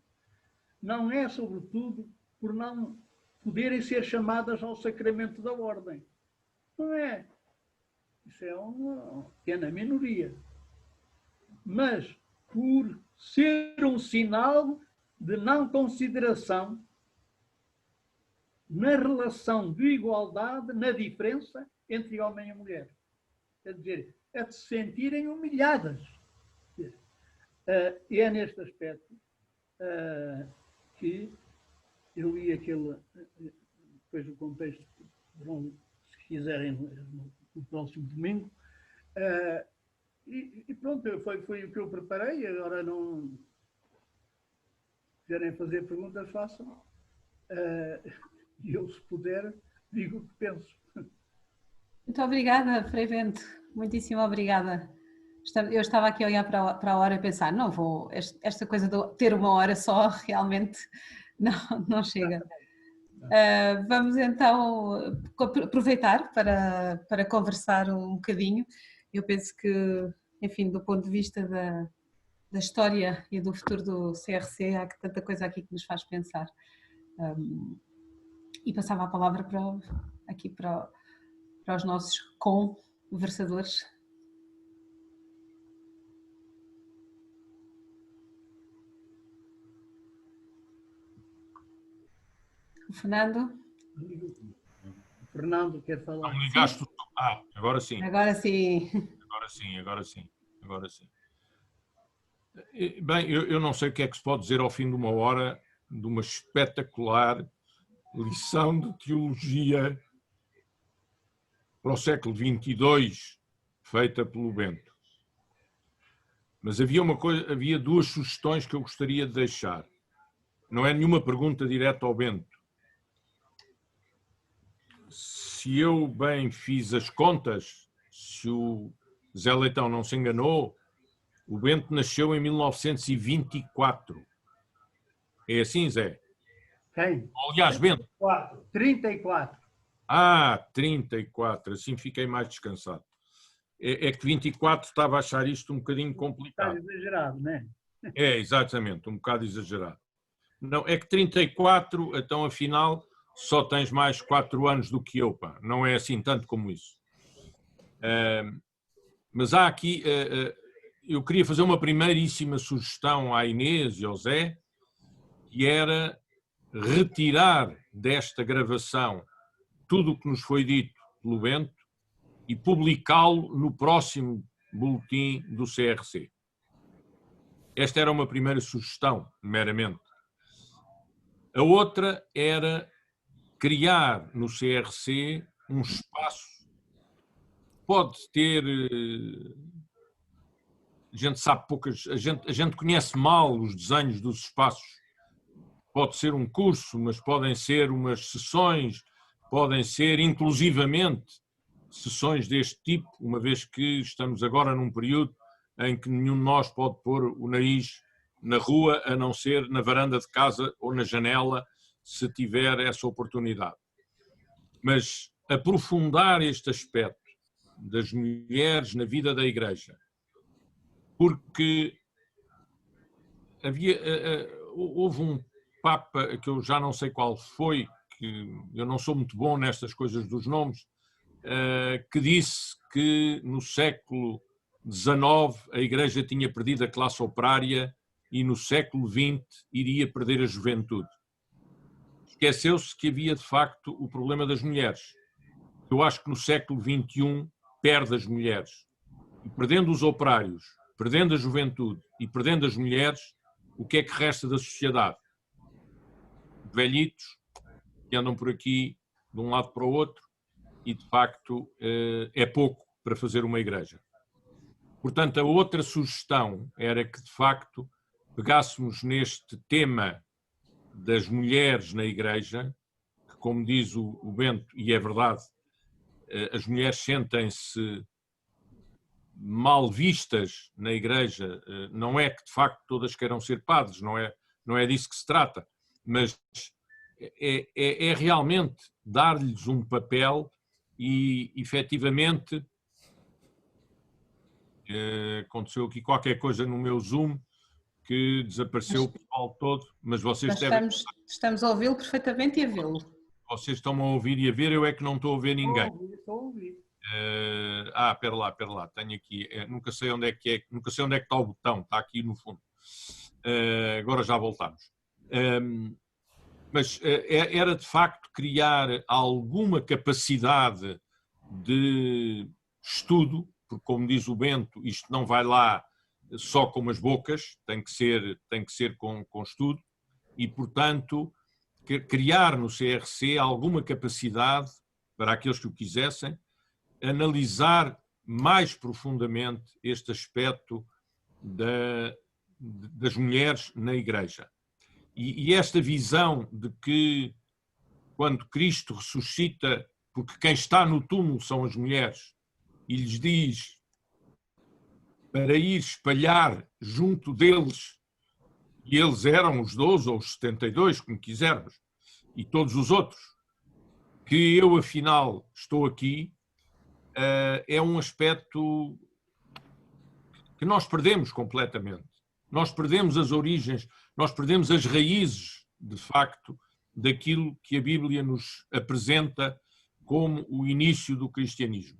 Não é, sobretudo, por não poderem ser chamadas ao sacramento da ordem. Não é. Isso é uma pequena minoria. Mas por ser um sinal de não consideração na relação de igualdade, na diferença entre homem e mulher. Quer dizer, é de se sentirem humilhadas. E é neste aspecto que eu li aquele, depois do contexto, se quiserem, no próximo domingo, e pronto, foi o que eu preparei. Agora não quiserem fazer perguntas, façam. E eu, se puder, digo o que penso. Muito obrigada, Frei Bento. Muitíssimo obrigada. Eu estava aqui a olhar para a hora e pensar, não vou, esta coisa de ter uma hora só realmente não chega. Vamos então aproveitar para conversar um bocadinho. Eu penso que, enfim, do ponto de vista da história e do futuro do CRC, há tanta coisa aqui que nos faz pensar. E passava a palavra para os nossos conversadores. O Fernando? O Fernando quer falar. Não ligaste? Agora sim. Agora sim. Agora sim. Bem, eu não sei o que é que se pode dizer ao fim de uma hora de uma espetacular lição de teologia para o século XXII, feita pelo Bento. Mas havia duas sugestões que eu gostaria de deixar. Não é nenhuma pergunta direta ao Bento. Se eu bem fiz as contas, se o Zé Leitão não se enganou, o Bento nasceu em 1924. É assim, Zé? Quem? Aliás, Bento. 34. 34. Assim fiquei mais descansado. É que 24 estava a achar isto um bocadinho complicado. Está exagerado, não é? É, exatamente, um bocado exagerado. Não, é que 34, então afinal só tens mais 4 anos do que eu, pá. Não é assim tanto como isso. Mas há aqui, eu queria fazer uma primeiríssima sugestão à Inês e ao Zé, que era retirar desta gravação tudo o que nos foi dito pelo Bento e publicá-lo no próximo boletim do CRC. Esta era uma primeira sugestão, meramente. A outra era criar no CRC um espaço, pode ter, a gente sabe poucas, a gente conhece mal os desenhos dos espaços, pode ser um curso, mas podem ser umas sessões, podem ser inclusivamente sessões deste tipo, uma vez que estamos agora num período em que nenhum de nós pode pôr o nariz na rua, a não ser na varanda de casa ou na janela, se tiver essa oportunidade. Mas aprofundar este aspecto das mulheres na vida da Igreja, porque houve um Papa, que eu já não sei qual foi, que eu não sou muito bom nestas coisas dos nomes, que disse que no século XIX a Igreja tinha perdido a classe operária e no século XX iria perder a juventude. Esqueceu-se que havia de facto o problema das mulheres. Eu acho que no século XXI perde as mulheres. E perdendo os operários, perdendo a juventude e perdendo as mulheres, o que é que resta da sociedade? Velhitos que andam por aqui de um lado para o outro e de facto é pouco para fazer uma igreja. Portanto, a outra sugestão era que de facto pegássemos neste tema das mulheres na igreja, que como diz o Bento, e é verdade, as mulheres sentem-se mal vistas na igreja, não é que de facto todas queiram ser padres, não é disso que se trata, mas é realmente dar-lhes um papel e efetivamente aconteceu aqui qualquer coisa no meu Zoom que desapareceu o pessoal todo, mas vocês estamos a ouvi-lo perfeitamente e a vê-lo. Vocês estão a ouvir e a ver, eu é que não estou a ver ninguém. Estou a ouvir. Espera lá, tenho aqui, nunca sei onde é que está o botão, está aqui no fundo. Agora já voltamos. Mas era de facto criar alguma capacidade de estudo, porque como diz o Bento, isto não vai lá só com as bocas, tem que ser com estudo, e portanto criar no CRC alguma capacidade para aqueles que o quisessem, analisar mais profundamente este aspecto das mulheres na Igreja. E esta visão de que quando Cristo ressuscita, porque quem está no túmulo são as mulheres, e lhes diz para ir espalhar junto deles, e eles eram os 12 ou os 72, como quisermos, e todos os outros, que eu afinal estou aqui, é um aspecto que nós perdemos completamente. Nós perdemos as origens, nós perdemos as raízes, de facto, daquilo que a Bíblia nos apresenta como o início do cristianismo.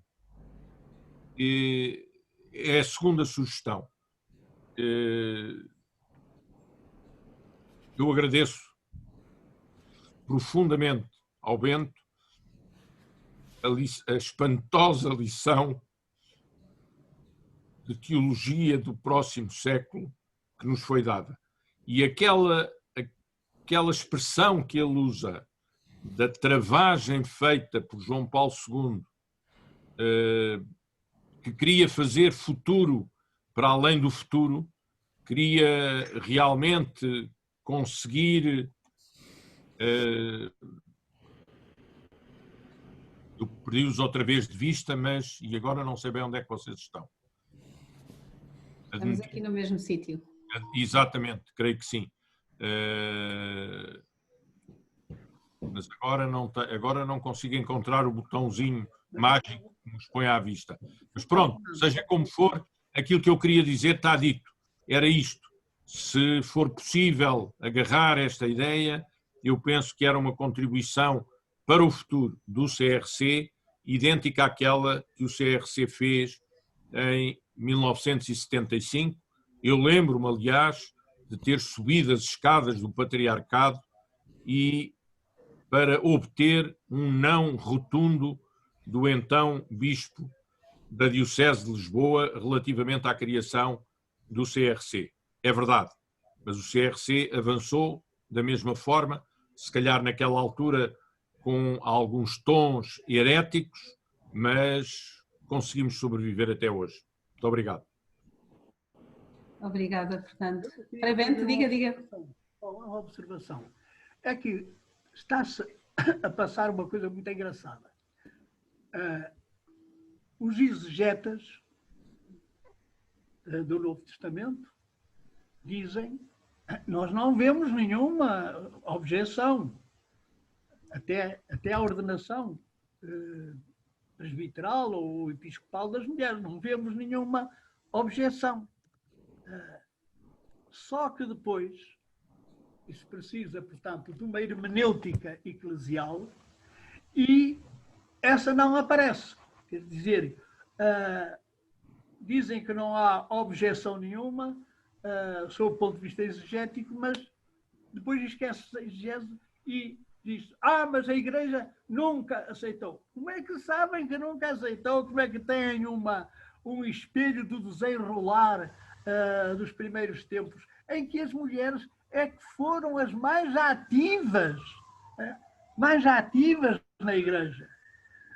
É a segunda sugestão. Eu agradeço profundamente ao Bento a espantosa lição de teologia do próximo século que nos foi dada. E aquela expressão que ele usa da travagem feita por João Paulo II, que queria fazer futuro para além do futuro, queria realmente conseguir... Eu perdi-os outra vez de vista, mas e agora não sei bem onde é que vocês estão. Estamos aqui no mesmo sítio. Exatamente, creio que sim. Mas agora não consigo encontrar o botãozinho mágico que nos põe à vista. Mas pronto, seja como for, aquilo que eu queria dizer está dito. Era isto. Se for possível agarrar esta ideia, eu penso que era uma contribuição para o futuro do CRC, idêntica àquela que o CRC fez em 1975. Eu lembro-me, aliás, de ter subido as escadas do patriarcado e para obter um não rotundo do então bispo da Diocese de Lisboa relativamente à criação do CRC. É verdade, mas o CRC avançou da mesma forma, se calhar naquela altura com alguns tons heréticos, mas conseguimos sobreviver até hoje. Muito obrigado. Obrigada, Fernando. Para Bento, diga. Uma observação. É que está-se a passar uma coisa muito engraçada. Os exegetas do Novo Testamento dizem nós não vemos nenhuma objeção até à ordenação presbiteral ou episcopal das mulheres. Não vemos nenhuma objeção. Só que depois, isso precisa, portanto, de uma hermenêutica eclesial e essa não aparece. Quer dizer, dizem que não há objeção nenhuma sob o ponto de vista exegético, mas depois esquece a exegese e diz, mas a Igreja nunca aceitou. Como é que sabem que nunca aceitou? Como é que têm um espelho do desenrolar dos primeiros tempos, em que as mulheres é que foram as mais ativas na Igreja?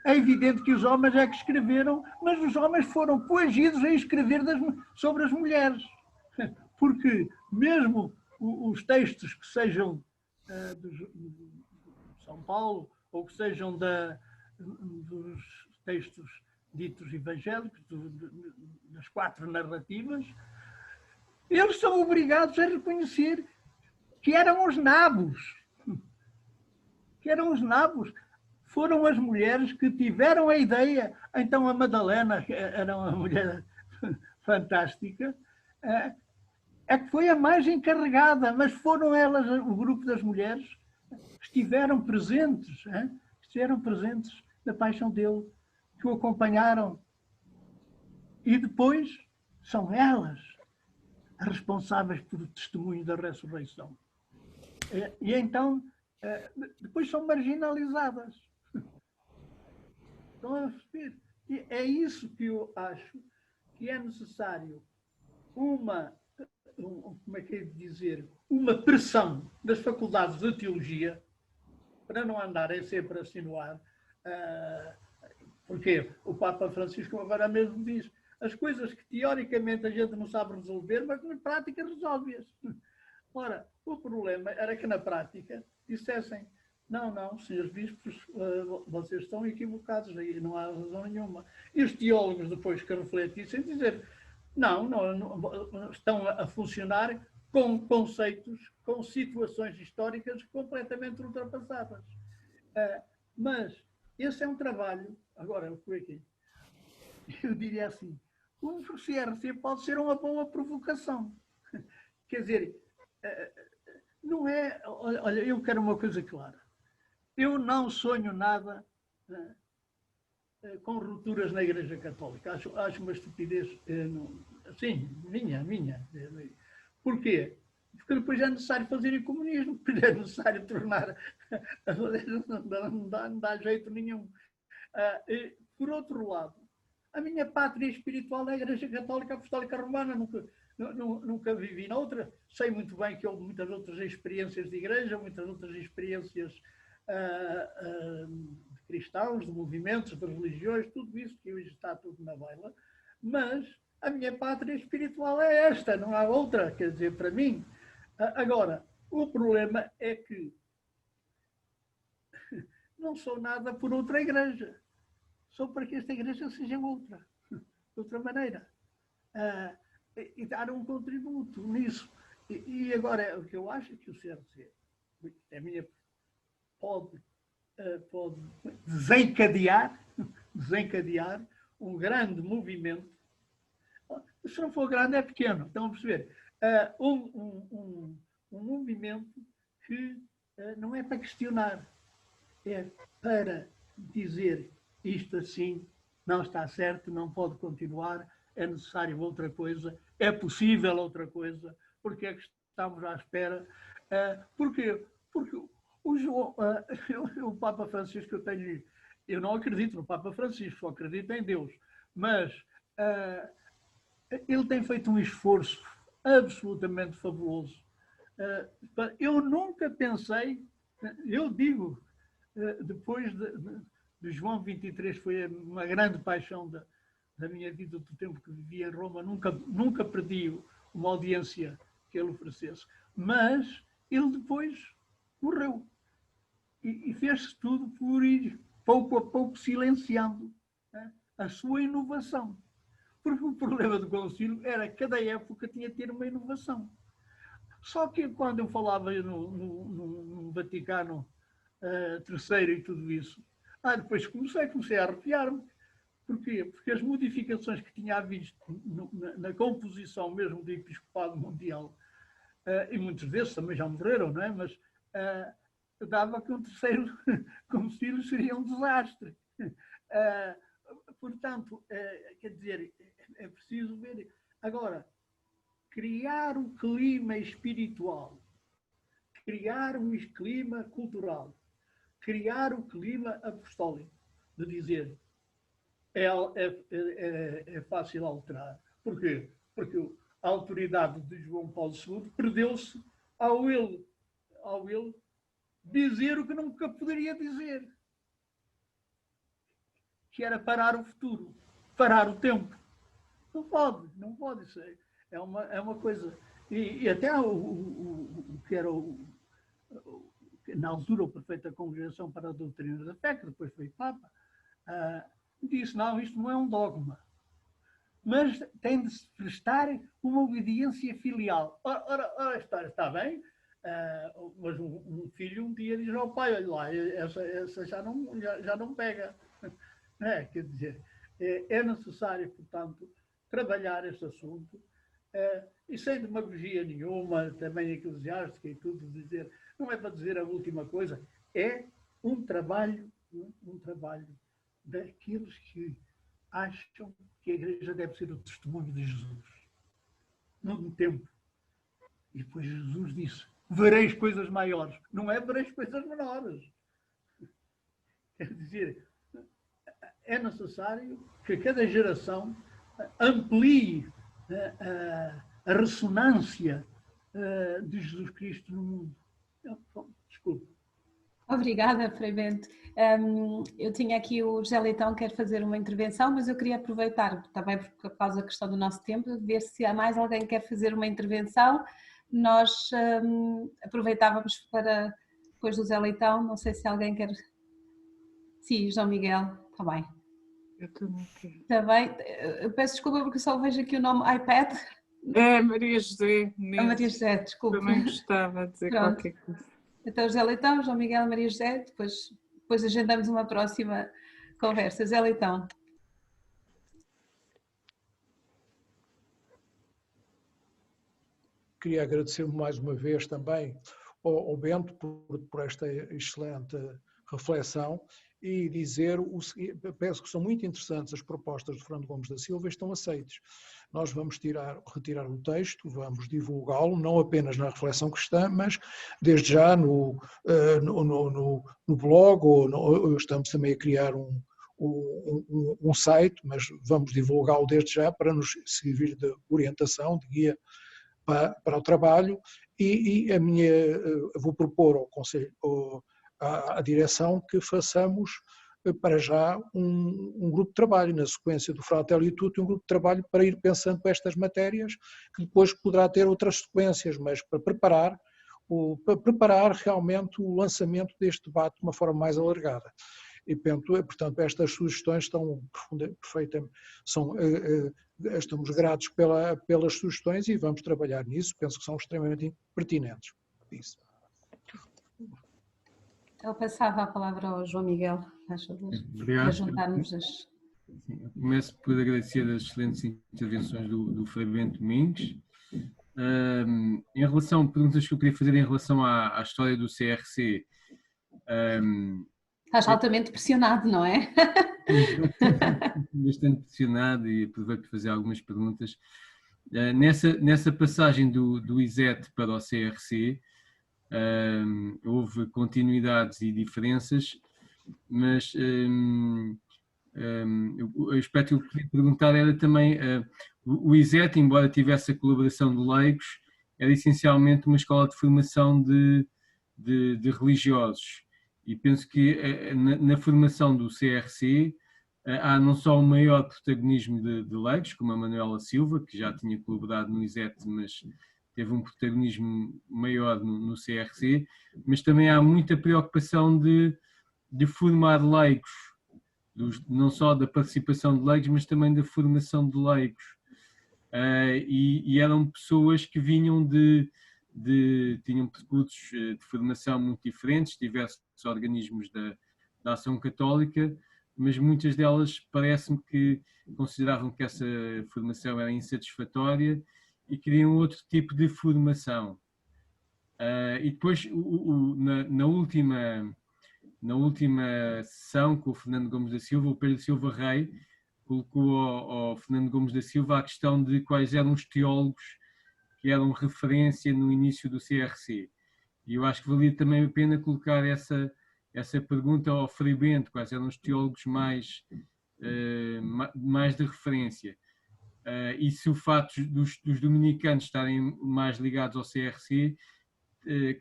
É evidente que os homens é que escreveram, mas os homens foram coagidos a escrever sobre as mulheres. Porque mesmo os textos que sejam de São Paulo, ou que sejam dos textos ditos evangélicos, das 4 narrativas, eles são obrigados a reconhecer que eram os nabos. Foram as mulheres que tiveram a ideia. Então a Madalena, que era uma mulher fantástica, é que foi a mais encarregada, mas foram elas, o grupo das mulheres, que estiveram presentes na paixão dele, que o acompanharam. E depois são elas as responsáveis pelo testemunho da ressurreição. E então, depois são marginalizadas. Estão a perceber? E é isso que eu acho que é necessário como é que é de dizer, uma pressão das faculdades de teologia para não andarem sempre a assinuar, porque o Papa Francisco agora mesmo diz as coisas que teoricamente a gente não sabe resolver, mas na prática resolve-as. Ora, o problema era que na prática dissessem não, senhores bispos, vocês estão equivocados, aí não há razão nenhuma. E os teólogos depois que refletissem dizer não, estão a funcionar com conceitos, com situações históricas completamente ultrapassadas. Mas esse é um trabalho, agora, eu diria assim, o CRC pode ser uma boa provocação. Quer dizer, não é... Olha, eu quero uma coisa clara. Eu não sonho nada com rupturas na Igreja Católica. Acho uma estupidez, assim, minha. Porquê? Porque depois é necessário fazer o comunismo, depois é necessário tornar... Não dá jeito nenhum. Por outro lado, a minha pátria espiritual é a Igreja Católica Apostólica Romana. Nunca vivi noutra. Sei muito bem que houve muitas outras experiências de igreja, muitas outras experiências de cristãos, de movimentos, de religiões, tudo isso que hoje está tudo na baila. Mas a minha pátria espiritual é esta, não há outra. Quer dizer, para mim. Agora, o problema é que não sou nada por outra igreja. Sou para que esta igreja seja outra, de outra maneira. E dar um contributo nisso. E agora, o que eu acho que o CRC pode desencadear um grande movimento. Se não for grande, é pequeno. Estão a perceber? Um movimento que não é para questionar, é para dizer isto assim não está certo, não pode continuar, é necessário outra coisa, é possível outra coisa, porque é que estamos à espera? Porquê? Porque o Papa Francisco, eu não acredito no Papa Francisco, só acredito em Deus, mas ele tem feito um esforço absolutamente fabuloso. Eu nunca pensei, eu digo, depois de João 23 foi uma grande paixão da minha vida, do tempo que vivi em Roma, nunca perdi uma audiência que ele oferecesse. Mas ele depois morreu. E fez-se tudo por ir pouco a pouco silenciando a sua inovação. Porque o problema do concílio era que cada época tinha de ter uma inovação. Só que quando eu falava no Vaticano III e tudo isso, depois comecei a arrepiar-me. Porquê? Porque as modificações que tinha havido na composição mesmo do Episcopado Mundial, e muitos desses também já morreram, não é? Mas dava que um terceiro concílio seria um desastre. Portanto, quer dizer, é preciso ver. Agora, criar um clima espiritual, criar um clima cultural, criar o clima apostólico, de dizer é fácil alterar. Porquê? Porque a autoridade de João Paulo II perdeu-se ao ele dizer o que nunca poderia dizer, que era parar o futuro, parar o tempo. Não pode ser. É uma coisa... E até o que era na altura o prefeito da Congregação para a Doutrina da Fé, que depois foi Papa, disse, não, isto não é um dogma, mas tem de se prestar uma obediência filial. Ora, a história está bem, mas um filho um dia diz ao pai, olha lá, essa já não pega. Quer dizer, é necessário, portanto, trabalhar este assunto, e sem demagogia nenhuma, também eclesiástica e tudo, dizer, não é para dizer a última coisa, é um trabalho daqueles que acham que a Igreja deve ser o testemunho de Jesus. Num tempo. E depois Jesus disse, vereis coisas maiores. Não é vereis coisas menores. Quer dizer, é necessário que cada geração amplie a ressonância de Jesus Cristo no mundo. Desculpe. Obrigada, Frei Bento. Eu tinha aqui o José Leitão, quer fazer uma intervenção, mas eu queria aproveitar, também por causa da questão do nosso tempo, ver se há mais alguém que quer fazer uma intervenção. Nós aproveitávamos para, depois do José Leitão, não sei se alguém quer... Sim, João Miguel, está bem. Eu também quero. Está bem. Eu peço desculpa porque só vejo aqui o nome iPad. É, Maria José. A Maria José, desculpa. Também gostava de dizer Pronto. qualquer coisa. Então, José Leitão, João Miguel, Maria José, depois agendamos uma próxima conversa. José Leitão. Queria agradecer mais uma vez também ao Bento por esta excelente reflexão e dizer, penso que são muito interessantes as propostas de Fernando Gomes da Silva e estão aceites. Nós vamos retirar o texto, vamos divulgá-lo, não apenas na reflexão cristã, mas desde já no blog, ou estamos também a criar um site, mas vamos divulgá-lo desde já para nos servir de orientação, de guia para o trabalho e vou propor ao Conselho, à direção, que façamos para já um grupo de trabalho, na sequência do Fratelli Tutti, um grupo de trabalho para ir pensando para estas matérias, que depois poderá ter outras sequências, mas para preparar realmente o lançamento deste debate de uma forma mais alargada. E, portanto, estas sugestões estão perfeitamente, estamos gratos pelas sugestões e vamos trabalhar nisso, penso que são extremamente pertinentes. Isso. Eu passava a palavra ao João Miguel, para juntarmos as... Eu começo por agradecer as excelentes intervenções do Frei Bento Domingos. Em relação a perguntas que eu queria fazer em relação à história do CRC... Estás altamente pressionado, não é? Bastante pressionado e aproveito para fazer algumas perguntas. Nessa passagem do ISET para o CRC, houve continuidades e diferenças, mas o aspecto que eu queria perguntar era também, o ISET, embora tivesse a colaboração de leigos, era essencialmente uma escola de formação de religiosos. E penso que na formação do CRC há não só o maior protagonismo de leigos, como a Manuela Silva, que já tinha colaborado no ISET, mas teve um protagonismo maior no CRC, mas também há muita preocupação de formar leigos, não só da participação de leigos, mas também da formação de leigos. E eram pessoas que vinham tinham percursos de formação muito diferentes, diversos organismos da Ação Católica, mas muitas delas parece-me que consideravam que essa formação era insatisfatória e queriam outro tipo de formação. E depois, na última sessão com o Fernando Gomes da Silva, o Pedro Silva Rei colocou ao Fernando Gomes da Silva a questão de quais eram os teólogos que eram referência no início do CRC. E eu acho que valia também a pena colocar essa pergunta ao Frei Bento, quais eram os teólogos mais de referência. E se o fato dos dominicanos estarem mais ligados ao CRC,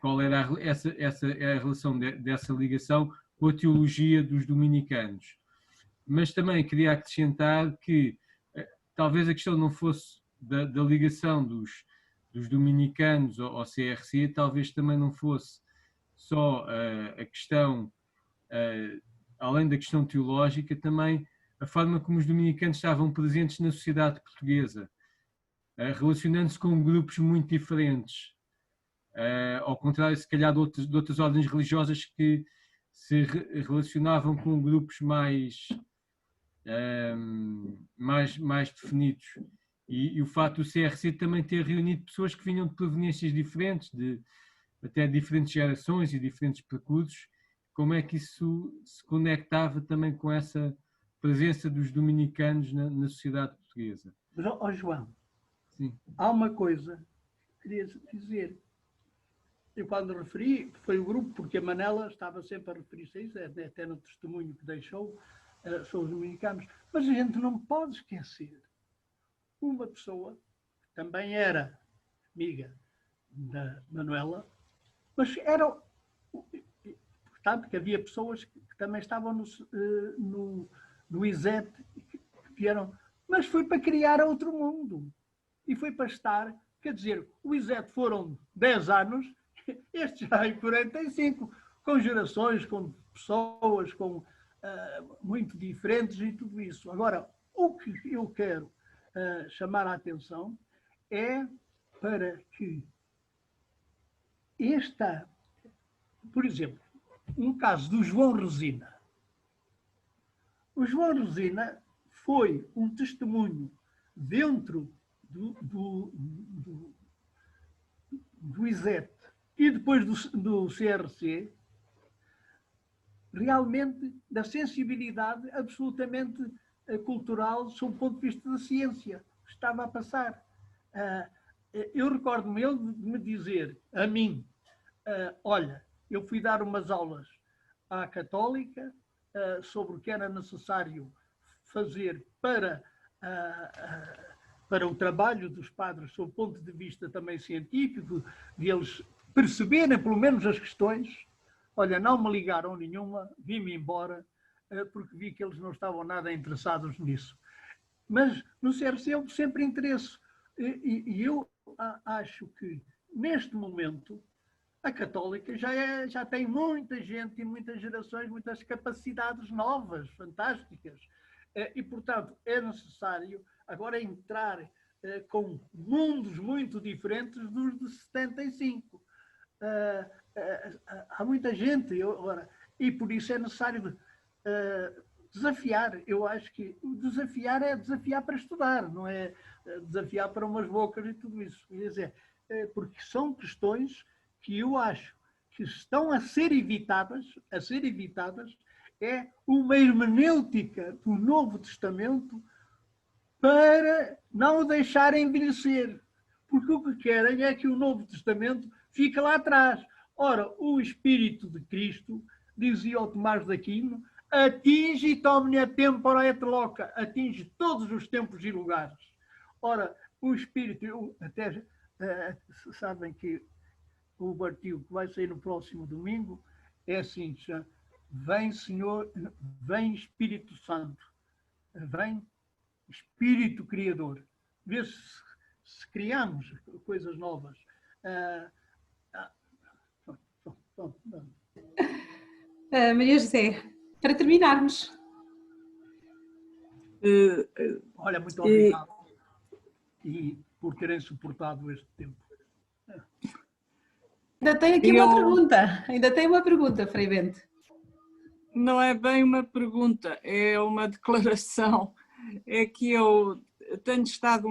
qual era a relação dessa ligação com a teologia dos dominicanos. Mas também queria acrescentar que talvez a questão não fosse da ligação dos dominicanos ao CRC, talvez também não fosse só a questão, além da questão teológica, também a forma como os dominicanos estavam presentes na sociedade portuguesa, relacionando-se com grupos muito diferentes, ao contrário, se calhar, de outras ordens religiosas que se relacionavam com grupos mais definidos. E o facto do CRC também ter reunido pessoas que vinham de proveniências diferentes, até diferentes gerações e diferentes percursos, como é que isso se conectava também com essa presença dos dominicanos na sociedade portuguesa? Mas, João, sim, há uma coisa que queria dizer. eu quando referi, foi o grupo, porque a Manela estava sempre a referir-se a isso, até no testemunho que deixou, são os dominicanos. Mas a gente não pode esquecer uma pessoa que também era amiga da Manuela, mas era, portanto, que havia pessoas que também estavam no ISET, que vieram, mas foi para criar outro mundo. E foi para estar, quer dizer, o ISET foram 10 anos, este já é 45, com gerações, com pessoas, com muito diferentes e tudo isso. Agora, o que eu quero chamar a atenção é para que por exemplo, no caso do João Resina. O João Resina foi um testemunho dentro do ISET e depois do CRC, realmente da sensibilidade absolutamente cultural sob o ponto de vista da ciência que estava a passar. Eu recordo-me ele de me dizer a mim, olha, eu fui dar umas aulas à Católica sobre o que era necessário fazer para o trabalho dos padres sob o ponto de vista também científico, de eles perceberem pelo menos as questões. Olha, não me ligaram nenhuma, vim-me embora, porque vi que eles não estavam nada interessados nisso. Mas no CRC houve sempre interesse. E eu acho que, neste momento, a Católica já tem muita gente e muitas gerações, muitas capacidades novas, fantásticas. E, portanto, é necessário agora entrar com mundos muito diferentes dos de 75. Há muita gente agora, e por isso é necessário desafiar. Eu acho que desafiar é desafiar para estudar, não é desafiar para umas bocas e tudo isso. Quer dizer, porque são questões que eu acho que estão a ser evitadas, é uma hermenêutica do Novo Testamento para não o deixar envelhecer. Porque o que querem é que o Novo Testamento fique lá atrás. Ora, o Espírito de Cristo, dizia o Tomás de Aquino, atinge omnia tempora et loca, atinge todos os tempos e lugares. Ora, o Espírito, até sabem que o artigo que vai sair no próximo domingo é assim, vem Senhor, vem Espírito Santo, vem Espírito Criador. Vê se criamos coisas novas. Maria José, para terminarmos. Olha, muito obrigado e por terem suportado este tempo. Ainda tem aqui uma pergunta. Ainda tem uma pergunta, Frei Bento. Não é bem uma pergunta, é uma declaração. É que eu tenho estado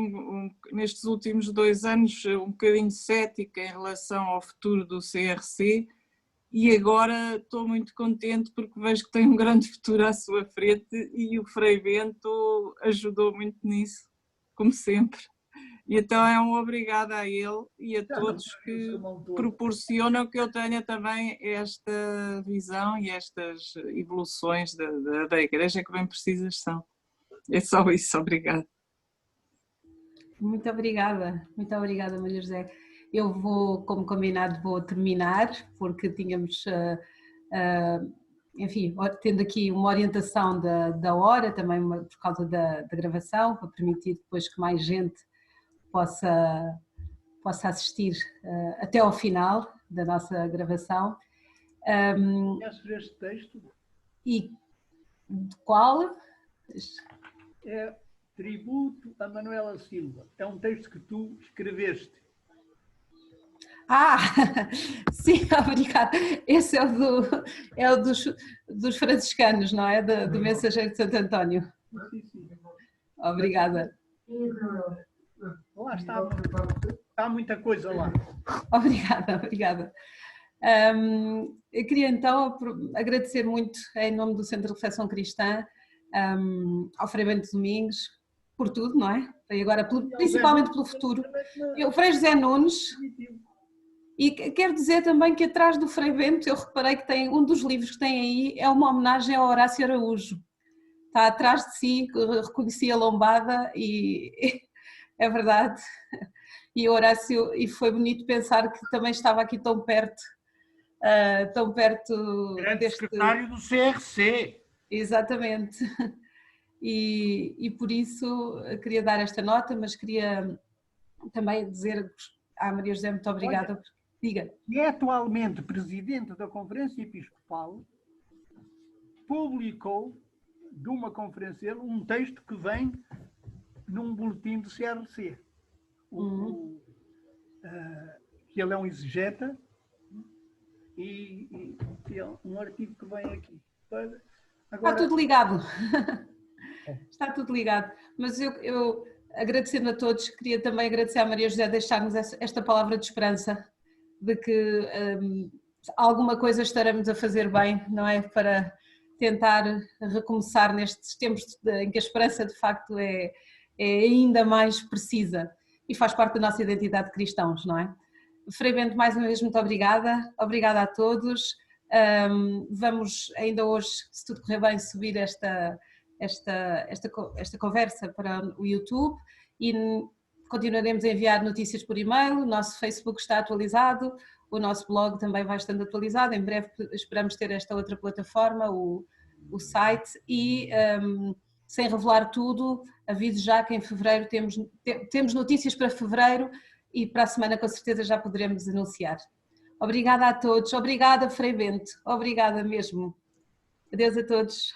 nestes últimos 2 anos um bocadinho cética em relação ao futuro do CRC e agora estou muito contente porque vejo que tem um grande futuro à sua frente e o Frei Bento ajudou muito nisso, como sempre. E então é um obrigado a ele e a todos que proporcionam que eu tenha também esta visão e estas evoluções da Igreja que bem precisas são. É só isso, obrigada. Muito obrigada, Maria José. Eu vou, como combinado, vou terminar, porque tínhamos, enfim, tendo aqui uma orientação da hora, também por causa da gravação, para permitir depois que mais gente possa assistir até ao final da nossa gravação. Conheces este texto? E de qual? É Tributo a Manuela Silva. É um texto que tu escreveste. Sim, obrigada. Esse é o dos franciscanos, não é? Do Mensageiro de Santo António. Sim. Obrigada. Lá está muita coisa lá. Obrigada. Eu queria então agradecer muito em nome do Centro de Reflexão Cristã ao Frei Bento Domingues por tudo, não é? E agora principalmente pelo futuro. O Frei José Nunes E quero dizer também que atrás do Frei Bento, eu reparei que tem um dos livros que tem aí, é uma homenagem ao Horácio Araújo. Está atrás de si, reconheci a lombada e é verdade. E o Horácio, e foi bonito pensar que também estava aqui tão perto Grande secretário do CRC. Exatamente. E por isso queria dar esta nota, mas queria também dizer à Maria José muito obrigada. Olha, diga. É atualmente presidente da Conferência Episcopal, publicou de uma conferência um texto que vem num boletim do CRC. Que ele é um exegeta e é um artigo que vem aqui. Agora, está tudo ligado. Está tudo ligado. Mas eu agradecendo a todos, queria também agradecer à Maria José deixar-nos esta palavra de esperança, de que alguma coisa estaremos a fazer bem, não é? Para tentar recomeçar nestes tempos em que a esperança de facto é ainda mais precisa e faz parte da nossa identidade de cristãos, não é? Frei Bento, mais uma vez, muito obrigada. Obrigada a todos. Vamos ainda hoje, se tudo correr bem, subir esta conversa para o YouTube e continuaremos a enviar notícias por e-mail. O nosso Facebook está atualizado, o nosso blog também vai estando atualizado. Em breve esperamos ter esta outra plataforma, o site, e sem revelar tudo, aviso já que em fevereiro temos notícias para fevereiro e para a semana com certeza já poderemos anunciar. Obrigada a todos, obrigada Frei Bento, obrigada mesmo. Adeus a todos.